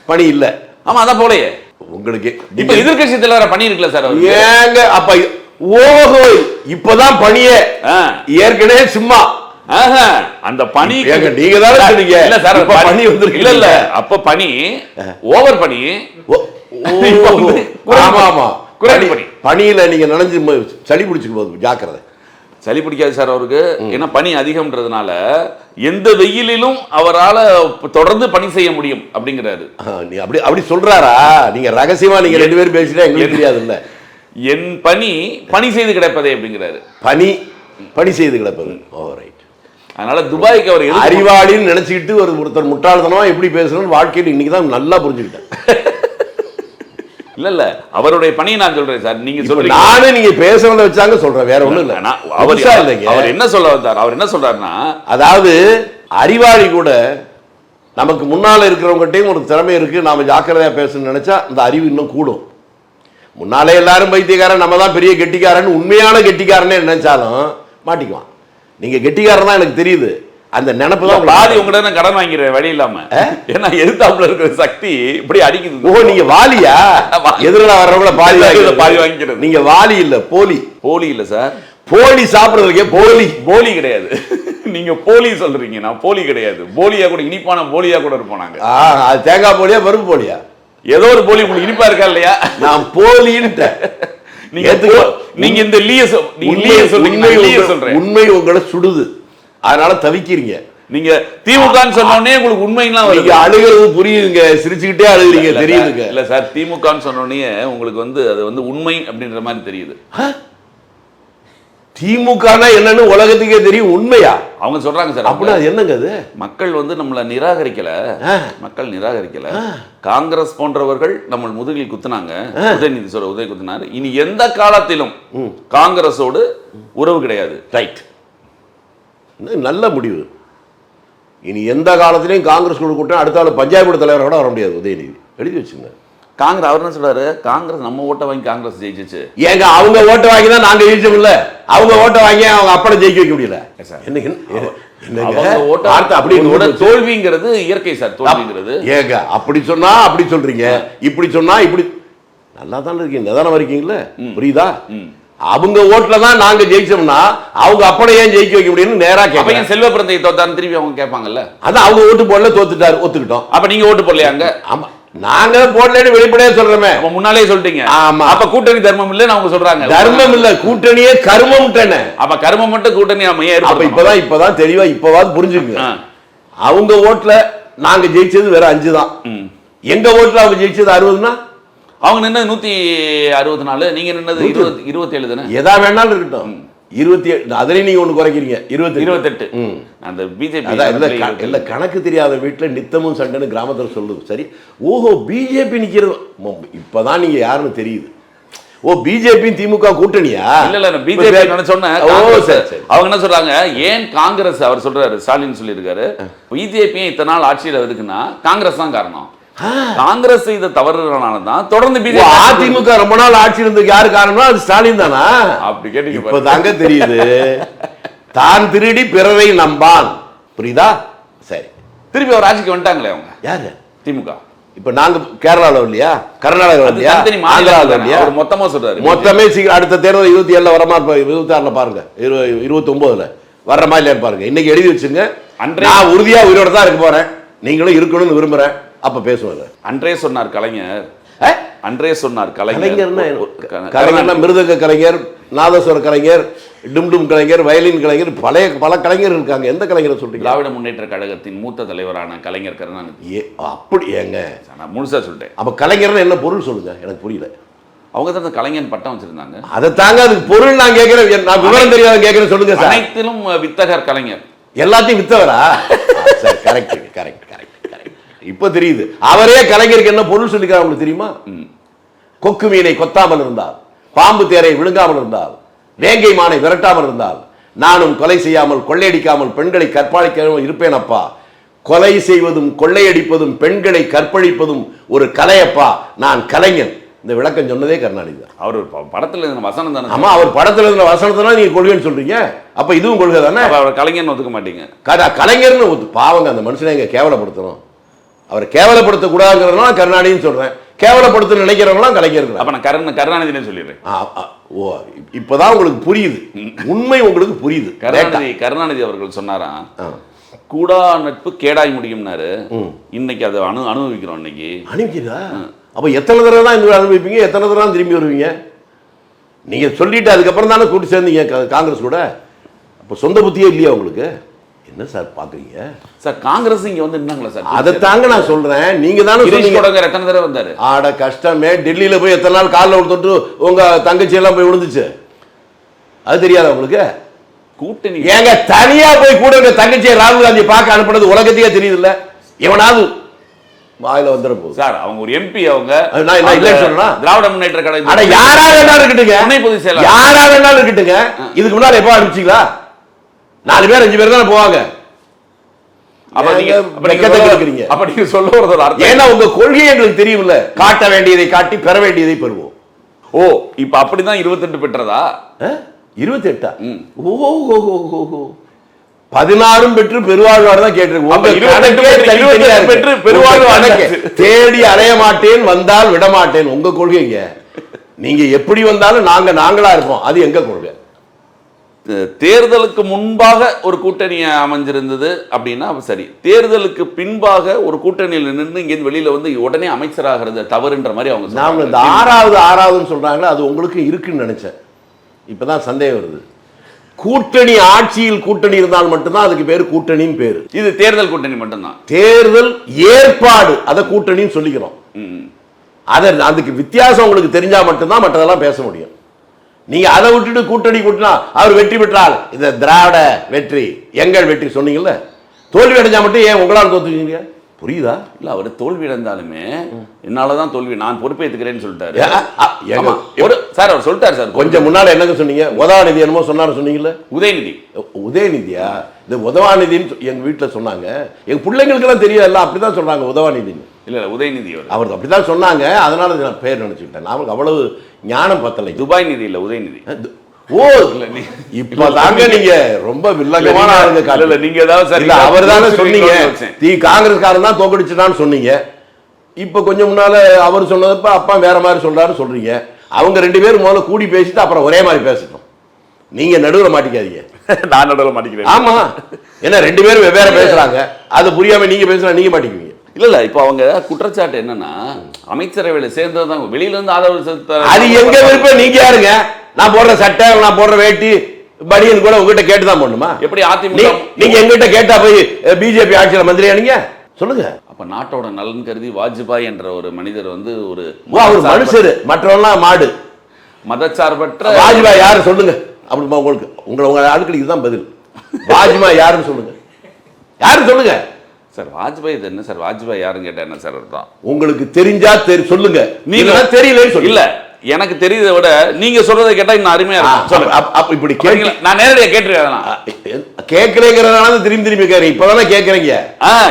பனி இல்ல. ஆமா, அதான் போலையே. உங்களுக்கு இப்ப எதிர்க்கட்சி தலைவரை பண்ணிருக்கல சார் அவர். ஏங்க அப்ப ஓஹோ இப்பதான் பணியே ஏற்கனவே சும்மா அந்த பணி நீங்க தானே சொன்னீங்க. இல்ல சார் பணி வந்துருக்கு. இல்ல இல்ல அப்ப பணி ஓவர் பணி. ஆமா ஆமா பணியில நீங்க நினைஞ்சு சளி பிடிச்சுக்கு போகுது, ஜாக்கிரதை. சளி பிடிக்காது சார் அவருக்கு, ஏன்னா பனி அதிகம்ன்றதுனால எந்த வெயிலிலும் அவரால் தொடர்ந்து பணி செய்ய முடியும் அப்படிங்கிறாரு. நீ அப்படி அப்படி சொல்றாரா? நீங்க ரகசியமா நீங்க ரெண்டு பேரும் பேசிட்டா எங்களுக்கு தெரியாது இல்ல. என் பணி செய்து கிடப்பதே அப்படிங்கிறாரு. பணி செய்து கிடப்பது. ஓ ரைட். அதனால துபாய்க்கு அவர் அறிவாளின்னு நினைச்சுக்கிட்டு ஒருத்தர் முட்டாள்தனமா எப்படி பேசணும்னு வாழ்க்கையில் இன்னைக்கு தான் நல்லா புரிஞ்சுக்கிட்டேன். இல்ல அவருடைய பணியை நான் சொல்றேன் சார். நீங்க சொல்றீங்க நானும் நீங்க பேசுறத வச்சாங்க சொல்றேன், வேற ஒண்ணும் இல்ல. அவர் என்ன சொல்ல வந்தார்? அவர் என்ன சொல்றாருன்னா, அதாவது அறிவாளி கூட நமக்கு முன்னால இருக்கிறவங்ககிட்டயும் ஒரு திறமை இருக்கு, நாம ஜாக்கிரதையா பேசணும்னு நினைச்சா அந்த அறிவு இன்னும் கூடும். முன்னாலே எல்லாரும் பைத்தியக்காரன், நம்ம தான் பெரிய கெட்டிக்காரன், உண்மையான கெட்டிக்காரனே நினைச்சாலும் மாட்டிக்குவான். நீங்க கெட்டிக்காரன் தான் எனக்கு தெரியுது, அந்த நினைப்பு தான். பாதி உங்கள்கிட்ட கடன் வாங்கிறேன் வழி இல்லாம, ஏன்னா எதிர்த்தாப்புல இருக்கிற சக்தி இப்படி அடிக்குது. ஓ நீங்க வாலியா? எதிரில் வர்றவங்கள பாதி வாங்கிக்கிறது. நீங்க வாலி இல்ல, போலி. போலி இல்ல சார், போலி சாப்பிடுறதுக்கே போலி கிடையாது. நீங்க போலி சொல்றீங்க, நான் போலி கிடையாது. போலியா கூட, இனிப்பான போலியா கூட இருப்போம் நாங்க. தேங்காய் போலியா பருப்பு போலியா? ஏதோ ஒரு போலி உங்களுக்கு இனிப்பா இருக்கா இல்லையா? நான் போலின்னு நீங்க இந்த உண்மை உங்களை சுடுது, அதனால தவிக்கிறீங்க. நீங்க திமுக சொன்னோடனே உங்களுக்கு உண்மைலாம் நீங்க அழுகிறது புரியுதுங்க, சிரிச்சுக்கிட்டே அழுகிறீங்க தெரியுதுங்க. இல்ல சார், திமுக சொன்னோடனே உங்களுக்கு அது உண்மை அப்படின்ற மாதிரி தெரியுது. திமுக என்னன்னு உலகத்துக்கே தெரியும். உண்மையா அவங்க சொல்றாங்க சார். அப்படின்னா என்னங்க அது? மக்கள் நம்மள நிராகரிக்கல, மக்கள் நிராகரிக்கல. காங்கிரஸ் போன்றவர்கள் நம்ம முதுகில் குத்துனாங்க, உதயநிதி சொல்ற உதய குத்துனாரு. இனி எந்த காலத்திலும் காங்கிரஸோடு உறவு கிடையாது. ரைட், நல்ல முடிவு. இனி எந்த காலத்திலையும் காங்கிரஸ் கூட்டம் அடுத்த ஆள் பஞ்சாயத்து தலைவரை கூட வர முடியாது. உதயநிதி எழுதி வச்சுங்க. காங்கிரஸ் அவர் என்ன சொல்றாரு? காங்கிரஸ் நம்ம ஓட்டை வாங்கி காங்கிரஸ் ஜெயிச்சிச்சு. ஏங்க அவங்க ஓட்டை வாங்கி தான் நாங்க ஜெயிச்சோம் இல்ல? அவங்க ஓட்டை வாங்கி அவங்க அப்பட ஜெயிக்க வைக்க முடியல. தோல்விங்கிறது இயற்கை சார். தோல்விங்கிறது ஏங்க அப்படி சொன்னா அப்படி சொல்றீங்க, இப்படி சொன்னா இப்படி. நல்லா தானே இருக்கீங்க, நிதானமா இருக்கீங்களா? புரியுதா? அவங்க ஓட்டுல தான் நாங்க ஜெயிச்சோம்னா அவங்க அப்படி ஏன் ஜெயிக்க வைக்க முடியும்னு நேரா கேட்பாங்க. செல்வ பிறந்தை தோத்தாரு திருப்பி அவங்க கேட்பாங்கல்ல. அதான் அவங்க ஓட்டு போடல, தோத்துட்டாரு, ஒத்துக்கிட்டோம். அப்ப நீங்க ஓட்டு போடலையாங்க? ஆமா, நாங்க போடலன்னு வெளிப்படையா சொல்றோமே. முன்னாலே சொல்லிட்டீங்க. ஆமா, அப்ப கூட்டணி தர்மம் இல்லன்னு அவங்க சொல்றாங்க. தர்மம் இல்ல, கூட்டணியே கர்மம். அப்ப கர்மம் மட்டும் கூட்டணி நம்ம ஏன்? அப்ப இப்பதான் தெளிவா இப்பவாது புரிஞ்சுக்குங்க. அவங்க ஓட்டுல நாங்க ஜெயிச்சது வேற 5 தான். எங்க ஓட்டுல அவங்க ஜெயிச்சது 60னா அவங்க நின்னது 164, நீங்க நின்னது 27 தானே? எதா வேணாலும் இருக்கட்டும். 27 அதுலயும் நீங்க ஒண்ணு குறைக்கிறீங்க. 28. அந்த பிஜேபி இல்ல, கணக்கு தெரியாத வீட்டுல நித்தமும் சண்டைன்னு கிராமத்துல சொல்லுது. சரி, ஓஹோ பிஜேபி நிக்கிறது இப்பதான் நீங்க யாருன்னு தெரியுது. ஓ பிஜேபி திமுக கூட்டணியா? இல்ல பிஜேபி சொன்னேன். அவங்க என்ன சொல்றாங்க, ஏன் காங்கிரஸ்? அவர் சொல்றாரு, ஸ்டாலின் சொல்லியிருக்காரு, பிஜேபி இத்தனை நாள் ஆட்சியில் இருக்குன்னா காங்கிரஸ் தான் காரணம். காங்கிரஸ் செய்த தவறுனாலதான் தொடர்ந்து பிஜேபி. அதிமுக ரொம்ப நாள் ஆட்சி இருந்ததுக்கு யாரு காரணம்? அது ஸ்டாலின் தானா? அப்படி கேட்டீங்க. இப்பதாங்க தெரியுது, தான் திருடி பிறரை நம்பான். புரியுதா? சரி, திருப்பி அவர் ஆட்சிக்கு வந்துட்டாங்களே. அவங்க யாரு? திமுக. இப்ப நாங்க கேரளாவில் இல்லையா, கர்நாடகா இல்லையா, ஆந்திராவில் இல்லையா? மொத்தமா சொல்றாரு. மொத்தமே சீக்கிரம் அடுத்த தேர்தல் 27 வரமா இருப்பா, 26ல பாருங்க, 29ல வர்ற மாதிரி இல்லையா பாருங்க. இன்னைக்கு எழுதி வச்சுங்க. நான் உறுதியா உயிரோட தான் இருக்க போறேன், நீங்களும் இருக்கணும்னு விரும்புறேன். அப்ப பேசுவாங்க. அன்றே சொன்னார் கலைஞர். அன்றே சொன்னார் கலைஞர். கலைஞர்னா மிருதங்க கலைஞர், நாதஸ்வர கலைஞர், டும் கலைஞர், வயலின் கலைஞர், பல கலைஞர் இருக்காங்க. எந்த கலைஞரை சொல்றீங்க? திராவிட முன்னேற்ற கழகத்தின் மூத்த தலைவரான கலைஞர் கருணாநிதி. அப்படி ஏங்க? நான் முழுசா சொல்லிட்டேன். அப்ப கலைஞர்னு என்ன பொருள் சொல்லுங்க, எனக்கு புரியல. அவங்க தான் கலைஞர் பட்டம் வச்சிருந்தாங்க. அதை தாங்க அதுக்கு பொருள் நான் கேட்கிறேன். நான் விவரம் தெரியாத கேட்கிறேன், சொல்லுங்க. அனைத்திலும் வித்தகர் கலைஞர். எல்லாத்தையும் வித்தவரா? Correct correct correct. இப்ப தெரியுது. அவரே கலைஞருக்கு என்ன பொருள் சொல்லிக்கிறார் உங்களுக்கு தெரியுமா? கொக்கு மீனை கொத்தாமல் இருந்தால், பாம்பு தேரை விழுங்காமல் இருந்தால், வேங்கை மானை விரட்டாமல் இருந்தால், நானும் கொலை செய்யாமல் கொள்ளையடிக்காமல் பெண்களை கற்பழிக்காமல் இருப்பேன் அப்பா. கொலை செய்வதும் கொள்ளையடிப்பதும் பெண்களை கற்பழிப்பதும் ஒரு கலையப்பா, நான் கலைஞன். இந்த விளக்கம் சொன்னதே கருணாநிதி தான். அவர் படத்துல இருந்த வசனம் தானே? ஆமா, அவர் படத்துல இருந்த வசனத்தை நீங்க கொள்கைன்னு சொல்றீங்க. அப்ப இதுவும் கொள்கை தானே? அவர் கலைஞர்னு ஒத்துக்க மாட்டீங்க. கலைஞர்னு பாவங்க, அந்த மனுஷனை எங்க கேவலப்படுத்தணும். அவரை கேவலப்படுத்த கூடாதுங்கிறதுனால கருணாநிதினு சொல்றேன். கேவலப்படுத்த நினைக்கிறவங்களாம் கலைஞர்கள். அப்ப நான் கருணாநிதினே சொல்லிடுறேன். ஓ, இப்பதான் உங்களுக்கு புரியுது, உண்மை உங்களுக்கு புரியுது. கருணாநிதி அவர்கள் சொன்னாராம், கூடா நட்பு கேடாய் முடியும்னாரு. இன்னைக்கு அதை அனுபவிக்கிறோம். இன்னைக்கு அனுபவிக்கிறா? அப்ப எத்தனை தடவை தான் இந்த அனுபவிப்பீங்க, எத்தனை தடவை தான் திரும்பி வருவீங்க? நீங்க சொல்லிட்டு அதுக்கப்புறம் தானே கூட்டி சேர்ந்தீங்க காங்கிரஸ் கூட. அப்ப சொந்த புத்தியே இல்லையா உங்களுக்கு? என்ன சார் பாக்குறீங்க சார்? காங்கிரஸ் இங்க வந்து என்னங்களா சார்? அதை தாங்க நான் சொல்றேன். நீங்க தானே சொன்னீங்க எத்தனை தடவை வந்தாரு. ஆட கஷ்டமே, டெல்லியில போய் எத்தனை நாள் காலில் தொட்டு உங்க தங்கச்சி எல்லாம் போய் விழுந்துச்சு, அது தெரியாத உங்களுக்கு? கூட்டணி ஏங்க தனியா போய் கூட இருக்க தங்கச்சியை ராகுல் காந்தி பார்க்க அனுப்புனது உலகத்தையே தெரியுது இல்ல? எவனாவது வாயில வந்துட போகுது சார். அவங்க ஒரு எம்பி, அவங்க நான் இல்ல சொல்றேன், திராவிட முன்னேற்ற கழகம். அட யாரா வேணாலும் இருக்கட்டுங்க, துணை பொதுச் செயலாளர் யாரா வேணாலும் இருக்கட்டுங்க. இதுக்கு முன்னாடி எப்ப அனுப்பிச்சீங்களா? 4 பேர் 5 பேர் தானே போவாங்க. அப்ப நீங்க சொல்ல வரது அர்த்தம் ஏன்னா உங்க கொள்கை எங்களுக்கு தெரியும்ல. காட்ட வேண்டியதை காட்டி பெற வேண்டியதை பெறுவோம். ஓ, இப்ப அப்படிதான் 28 பெற்றதா? 28? ஓஹோ, 16 பெற்று பெருவாழ்வாடு தான் கேட்டிருக்கோம். தேடி அலைய மாட்டேன், வந்தால் விட மாட்டேன் உங்க கொள்கைங்க. நீங்க எப்படி வந்தாலும் நாங்களா இருப்போம், அது எங்க கொள்கை. தேர்தலுக்கு முன்பாக ஒரு கூட்டணி அமைஞ்சிருந்தது அப்படின்னா சரி, தேர்தலுக்கு பின்பாக ஒரு கூட்டணியில் நின்று இங்க வெளியில வந்து உடனே அமைச்சராகிறது தவறுன்ற மாதிரி அவங்க நாம இந்த ஆறாவதுன்னு சொல்றாங்களே, அது உங்களுக்கு இருக்குன்னு நினைச்சேன். இப்பதான் சந்தேகம் வருது. கூட்டணி ஆட்சியில் கூட்டணி இருந்தால் மட்டும்தான் அதுக்கு பேரு கூட்டணின்னு பேரு. இது தேர்தல் கூட்டணி மட்டும்தான். தேர்தல் ஏற்பாடு அதை கூட்டணின்னு சொல்லிக்கிறோம். அதுக்கு வித்தியாசம் உங்களுக்கு தெரிஞ்சா மட்டும்தான் மற்றதெல்லாம் பேச முடியும். நீங்க அதை விட்டுட்டு கூட்டணி கூட்டினா அவர் வெற்றி பெற்றால் இந்த திராவிட வெற்றி எங்கள் வெற்றி சொன்னீங்கல்ல, தோல்வி அடைஞ்சா மட்டும் ஏன் உங்களால் தோத்துக்கீங்க? புரியுதா? இல்ல, அவர் தோல்வி அடைந்தாலுமே என்னாலதான் தோல்வி, நான் பொறுப்பேற்றுக்கிறேன்னு சொல்லிட்டாரு சார். அவர் சொல்லிட்டாரு சார். கொஞ்சம் முன்னால என்னங்க சொன்னீங்க? உதவாநிதி என்னமோ சொன்னாரு சொன்னீங்கல்ல. உதயநிதியா? இந்த உதவாநிதின்னு எங்க வீட்டுல சொன்னாங்க. எங்க பிள்ளைங்களுக்கு எல்லாம் தெரியாது, அப்படிதான் சொல்றாங்க உதவாநிதின்னு. இல்ல உதயநிதி அவர் அப்படிதான் சொன்னாங்க. அதனால நான் பேர் நினைச்சுக்கிட்டேன். நமக்கு அவ்வளவு ஞானம் பத்தலை. துபாய் நிதி இல்ல, உதயநிதி. ஓ, இப்பதாங்க நீங்க ரொம்ப வில்லங்கமான ஆளுங்க. காலையில நீங்க ஏதாவது அவர் தானே சொன்னீங்க காங்கிரஸ்காரன் தான் தோக்கடிச்சுட்டான்னு சொன்னீங்க. இப்ப கொஞ்சம் முன்னால அவர் சொன்னதப்ப அப்பா வேற மாதிரி சொல்றாரு சொல்றீங்க. அவங்க 2 பேரும் முதல்ல கூடி பேசிட்டு அப்புறம் ஒரே மாதிரி பேசட்டும். நீங்க நடுவில் மாட்டிக்காதீங்க. நான் நடுவில் மாட்டிக்கிறேன். ஆமா, ஏன்னா 2 பேரும் வெவ்வேறு பேசுறாங்க. அது புரியாம நீங்க பேசுறா நீங்க மாட்டிக்குவீங்க. இல்ல இப்ப அவங்க குற்றச்சாட்டு என்னன்னா, அமைச்சரவையில சேர்ந்ததுதான் வெளியில இருந்து ஆதரவு. அது எங்க விருப்பம், நீங்க யாருங்க? நான் போடுற சட்டை, நான் போடுற வேட்டி பனியன் கூட உங்ககிட்ட கேட்டுதான் போடணுமா? எப்படி அதிமுக நீங்க எங்கிட்ட கேட்டா போய் பிஜேபி ஆட்சியில மந்திரியா நீங்க சொல்லுங்க? அப்ப நாட்டோட நலன் கருதி வாஜ்பாய் என்ற ஒரு மனிதர் வந்து ஒரு மனுஷரு, மற்றவெல்லாம் மாடு, மதச்சார்பற்ற வாஜ்பாய் யாரு சொல்லுங்க? அப்படி உங்களுக்கு உங்க ஆட்களுக்கு இதுதான் பதில். வாஜ்பாய் யாருன்னு சொல்லுங்க, யாரு சொல்லுங்க சார்? வாஜ்பாய் இது என்ன சார்? வாஜ்பாய் யாருன்னு கேட்டா என்ன சார் அர்த்தம்? உங்களுக்கு தெரிஞ்சா சொல்லுங்க, நீங்க தெரியலன்னு சொல்ல. இல்ல, எனக்கு தெரியுதை விட நீங்க சொல்றதை கேட்டா இன்னும் அருமையா இருக்கும். இப்படி கேட்கல, நான் நேரடியா கேட்டுருக்கேன். கேட்கறேங்கிறதுனால திரும்பி கேட்கறேன். இப்பதானே கேட்கறீங்க.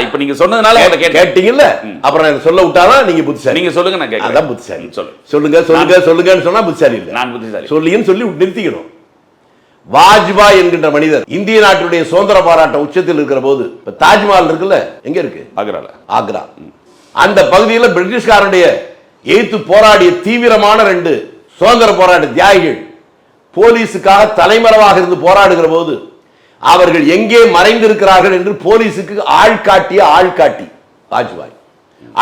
இப்ப நீங்க சொன்னதுனால கேட்டீங்கல்ல, அப்புறம் நான் சொல்ல விட்டாதான் நீங்க புத்திசாலி. நீங்க சொல்லுங்க, நான் கேட்கறேன். அதான் புத்திசாலி. சொல்லுங்கன்னு சொன்னா புத்திசாலி இல்ல, நான் புத்திசாலி. சொல்லின்னு சொல்லி நிறுத்திக்கணும். வாஜ்பாய் என்கின்ற மனிதர் இந்திய நாட்டுடைய சுதந்திர போராட்ட உச்சத்தில் இருக்கிற போது, தாஜ்மஹால் இருக்குல்ல, எங்க இருக்கு? ஆக்ரா. அந்த பகுதியில் பிரிட்டிஷ்காரனுடைய எதிர்த்து போராடிய தீவிரமான 2 சுதந்திர போராட்ட தியாகிகள் போலீஸுக்காக தலைமறைவாக இருந்து போராடுகிற போது அவர்கள் எங்கே மறைந்திருக்கிறார்கள் என்று போலீஸுக்கு ஆள்காட்டி வாஜ்பாய்.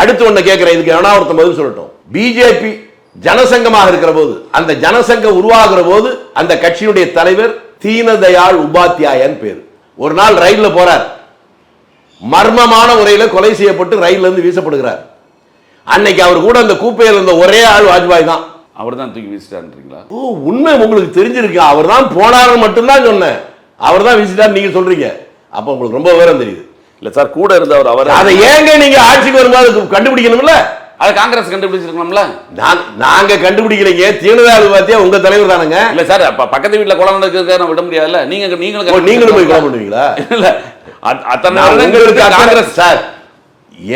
அடுத்து ஒண்ணு கேட்கிறேன், இதுக்கு எவனா ஒருத்தன் பதில் சொல்லட்டும். பிஜேபி ஜனசங்கமாக இருக்கிற போது, அந்த ஜனசங்கம் உருவாகிற போது அந்த கட்சியினுடைய தலைவர் தீனதயாள் உபாத்யாயன் பேர். ஒரு நாள் ரயில்ல போறார், மர்மமான முறையில கொலை செய்யப்பட்டு ரயில்ல இருந்து வீசப்படுகிறார். அன்னைக்கு அவர் கூட அந்த கூப்பையில் இருந்த ஒரே ஆள் வாஜ்பாய் தான். அவர் தான் தூக்கி வீசிட்டாருன்றீங்களா? ஓ, உண்மை உங்களுக்கு தெரிஞ்சிருக்கு. அவர் தான் போனாருன்னு மட்டும்தான் சொன்னேன். அவர் தான் வீசிட்டாரு நீங்க சொல்றீங்க. அப்ப உங்களுக்கு ரொம்ப விவரம் தெரியுது இல்ல சார்? கூட இருந்தவர் அவர். அதை ஏங்க நீங்க ஆட்சிக்கு வரும்போது கண்டுபிடிக்கணும்ல? அது காங்கிரஸ் கண்டுபிடிச்சிருக்கணும்ல. நாங்க கண்டுபிடிக்கலைங்க. தீனதயாள் பாத்தியா உங்க தலைவர் தானுங்க. இல்ல சார், பக்கத்து வீட்டுல கொலை நடக்கிறத விட முடியாதுல்ல. நீங்களும் போய் கொலை பண்ணுவீங்களா? இல்ல, அத்தனை காங்கிரஸ் சார்.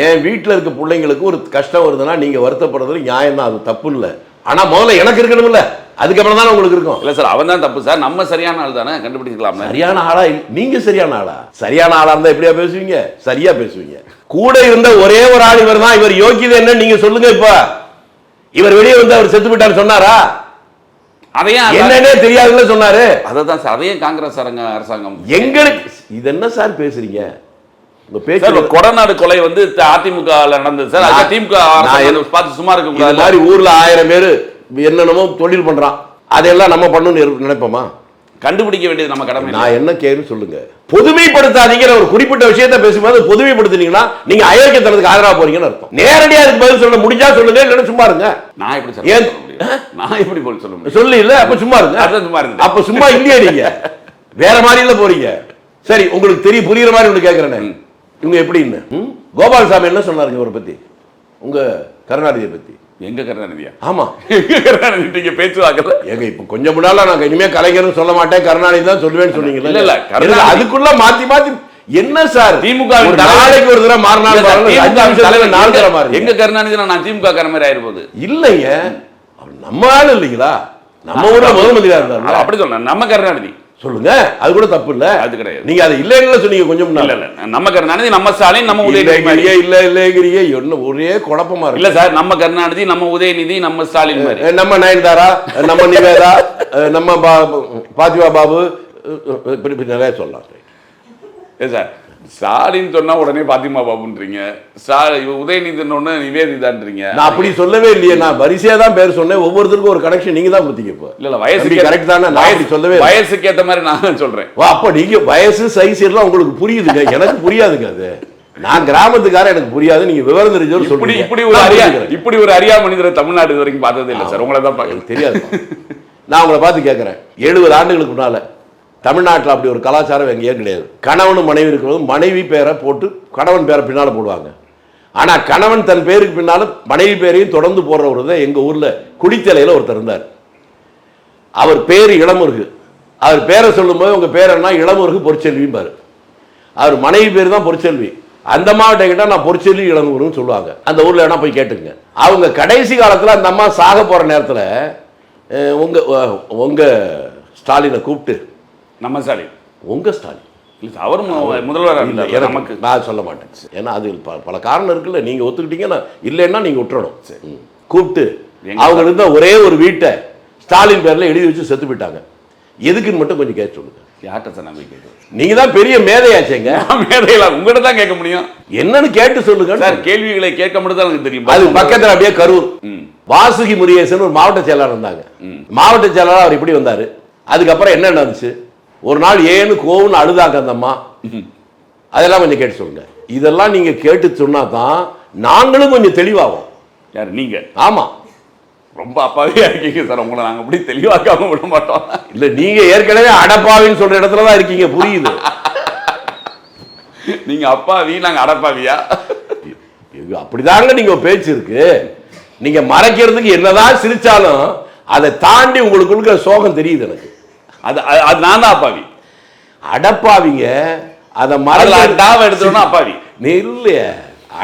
என் வீட்டில் இருக்க பிள்ளைங்களுக்கு ஒரு கஷ்டம் வருதுன்னா நீங்க வருத்தப்படுறது நியாயம் தான், அது தப்பு இல்லை. ஆனா முதல்ல எனக்கு இருக்கணும்ல, அதுக்கப்புறம் தான் உங்களுக்கு இருக்கும். இல்ல சார், அவன் தான் தப்பு சார். நம்ம சரியான ஆள் தானே, கண்டுபிடிக்கலாம். சரியான ஆளா? நீங்க சரியான ஆளா? சரியான ஆளா இருந்தா எப்படியா பேசுவீங்க? சரியா பேசுவீங்க. கூட இருந்த ஒரே ஒரு ஆள் இவர் தான். இவர் யோக்கியது என்ன நீங்க சொல்லுங்க. இப்ப இவர் வெளியே வந்து அவர் செத்து விட்டார் சொன்னாரா? அதையும் என்னன்னே தெரியாதுன்னு சொன்னாரு. அதான் சார், அதையும் காங்கிரஸ் அரசாங்கம் எங்களுக்கு இது என்ன சார் பேசுறீங்க? உங்க பேச்சு கொடநாடு கொலை வந்து அதிமுக நடந்தது சார். அதுக்கு திமுக பார்த்து சும்மா இருக்க கூடாது. மாதிரி ஊர்ல 1000 பேர் என்னென்னமோ தொழில் பண்றான், அதெல்லாம் நம்ம பண்ணணும்னு நினைப்போமா? கண்டுபிடிக்க வேண்டியது நம்ம கடமை. நான் என்ன கேள்வி சொல்லுங்க. பொதுமைப்படுத்தாதீங்க. ஒரு குறிப்பிட்ட விஷயத்தை பேசும்போது பொதுமைப்படுத்தினீங்கன்னா நீங்க அயோக்கியத்தனத்துக்கு ஆதரவா போறீங்கன்னு அர்த்தம். நேரடியா அதுக்கு பதில் சொல்ல முடிஞ்சா சொல்லுங்க, இல்லைன்னா சும்மா இருங்க. நான் எப்படி சொல்ல நான் எப்படி போய் சொல்ல முடியும்? சொல்லு இல்ல, அப்ப சும்மா இருங்க. சும்மா இருங்க. அப்ப சும்மா இல்லையா நீங்க வேற மாதிரி இல்ல போறீங்க. சரி, உங்களுக்கு தெரிய புரியுற மாதிரி ஒன்று கேட்கிறேன். இவங்க எப்படின்னு கோபாலசாமி என்ன சொன்னாருங்க இவரை பத்தி, உங்க கருணாநிதியை பத்தி? எங்க கருணாநிதியா? ஆமா, எங்க கருணாநிதி நீங்க பேச்சு வாக்குறது? எங்க இப்ப கொஞ்சம் முன்னால நான் இனிமே கலைஞர்னு சொல்ல மாட்டேன், கருணாநிதி தான் சொல்லுவேன்னு சொன்னீங்கல்ல. இல்ல இல்ல, அதுக்குள்ள மாத்தி மாத்தி என்ன சார்? திமுக நாளைக்கு ஒரு தடவை மாறினாலும் தலைவர் 4 தடவை மாறி. எங்க கருணாநிதி நான் திமுக கார மாதிரி ஆயிருப்போது இல்லைங்க. நம்ம ஆளு இல்லைங்களா? நம்ம ஊர்ல முதல் மந்திரியா இருந்தாரு. அப்படி சொல்றேன். நம்ம கருணாநிதி சொல்லுங்க, அது கூட தப்பு இல்ல. அது கிடையாது. நீங்க அது இல்லைன்னு சொன்னீங்க கொஞ்சம் முன்னால. இல்ல நம்ம கருணாநிதி, நம்ம ஸ்டாலின், நம்ம உதயநிதி. இல்ல இல்லங்கிறியே, என்ன ஒரே குழப்பமா இருக்கு. இல்ல சார், நம்ம கருணாநிதி, நம்ம உதயநிதி, நம்ம ஸ்டாலின் மாதிரி. நம்ம நயன்தாரா, நம்ம நிவேதா, நம்ம பாத்திமா பாபு, நிறைய சொல்லலாம். சார், ஸ்டாலின் சொன்னா உடனே பாத்திமா பாபுன்றீங்க, உதயநிதி நிவேதிதான்றீங்க. நான் அப்படி சொல்லவே இல்லையே, நான் வரிசையா தான் பேர் சொன்னேன். ஒவ்வொருத்தருக்கும் ஒரு கனெக்ஷன் நீங்க தான் கொடுத்தீங்க. இப்போ இல்ல வயசு கரெக்ட் தானே? நான் சொல்லவே வயசுக்கு ஏத்த மாதிரி நான் சொல்றேன். அப்ப நீங்க வயசு சைஸ் எல்லாம் உங்களுக்கு புரியுதுங்க, எனக்கு புரியாதுங்க. அது நான் கிராமத்துக்கார, எனக்கு புரியாது. நீங்க விவரம் தெரிஞ்சவர் சொல்றீங்க. இப்படி ஒரு அறியா மனிதரை தமிழ்நாடு இது வரைக்கும் பார்த்ததே இல்லை சார். உங்களை தான் பார்க்க தெரியாது. நான் உங்களை பார்த்து கேட்கிறேன், 70 ஆண்டுகளுக்கு முன்னால தமிழ்நாட்டில் அப்படி ஒரு கலாச்சாரம் எங்கேயே கிடையாது. கணவனும் மனைவி இருக்கிறது, மனைவி பேரை போட்டு கணவன் பேரை பின்னால் போடுவாங்க. ஆனால் கணவன் தன் பேருக்கு பின்னால் மனைவி பேரையும் தொடர்ந்து போடுறவர் தான் எங்கள் ஊரில் குடித்தலையில் ஒருத்தர் இருந்தார். அவர் பேர் இளமுருகு. அவர் பேரை சொல்லும்போது உங்கள் பேர் என்ன? இளமுருகு பொற்செல்விம்பார். அவர் மனைவி பேர் தான் பொற்செல்வி. அந்த அம்மாவிட்ட கேட்டால் நான் பொற்செல்வி இளமுருகுன்னு சொல்லுவாங்க. அந்த ஊரில் வேணா போய் கேட்டுங்க. அவங்க கடைசி காலத்தில் அந்த அம்மா சாக போகிற நேரத்தில் உங்கள் ஸ்டாலினை கூப்பிட்டு, நம்ம ஸ்டாலின், உங்க ஸ்டாலின் அவர் முதல்வர் நமக்கு நான் சொல்ல மாட்டேன். ஏன்னா அது பல காரணம் இருக்குல்ல. நீங்க ஒத்துக்கிட்டீங்கன்னா, இல்லைன்னா நீங்க விட்டுறணும். கூப்பிட்டு அவங்க இருந்த ஒரே ஒரு வீட்டை ஸ்டாலின் பேர்ல எழுதி வச்சு செத்து போயிட்டாங்க. எதுக்குன்னு மட்டும் கொஞ்சம் கேட்க சொல்லுங்க. யார்கிட்ட சார் நம்ம கேட்க? நீங்க தான் பெரிய மேதையாச்சேங்க. மேதையில உங்கள்கிட்ட தான் கேட்க முடியும். என்னன்னு கேட்டு சொல்லுங்க சார். கேள்விகளை கேட்க மட்டும் தான் எனக்கு தெரியும். அது பக்கத்துல அப்படியே கரூர் வாசுகி முருகேசன் ஒரு மாவட்ட செயலாளர் இருந்தாங்க. மாவட்ட செயலாளர் அவர் இப்படி வந்தாரு. அதுக்கப்புறம் என்ன நடந்துச்சு? ஒரு நாள் ஏன்னு கோவுன்னு அழுதாங்க அந்த அம்மா. அதெல்லாம் கொஞ்சம் கேட்டு சொல்லுங்க. இதெல்லாம் நீங்க கேட்டு சொன்னா தான் நாங்களும் கொஞ்சம் தெளிவாகும். யார் நீங்க? ஆமா, ரொம்ப அப்பாவியா இருக்கீங்க சார். உங்களை நாங்க அப்படி தெளிவாக்காம விட மாட்டோம். இல்ல, நீங்க ஏற்கனவே அடப்பாவின்னு சொல்ற இடத்துல தான் இருக்கீங்க. புரியுது. நீங்க அப்பாவி, நாங்க அடப்பாவியா? அப்படிதாங்க நீங்க பேச்சு இருக்கு. நீங்க மறைக்கிறதுக்கு என்னதான் சிரிச்சாலும் அதை தாண்டி உங்களுக்குள்ள சோகம் தெரியுது எனக்கு. அது நான் தான் அப்பாவி. அடப்பாவிங்க. அதை எடுத்தோம்னா அப்பாவி நீ இல்லையே.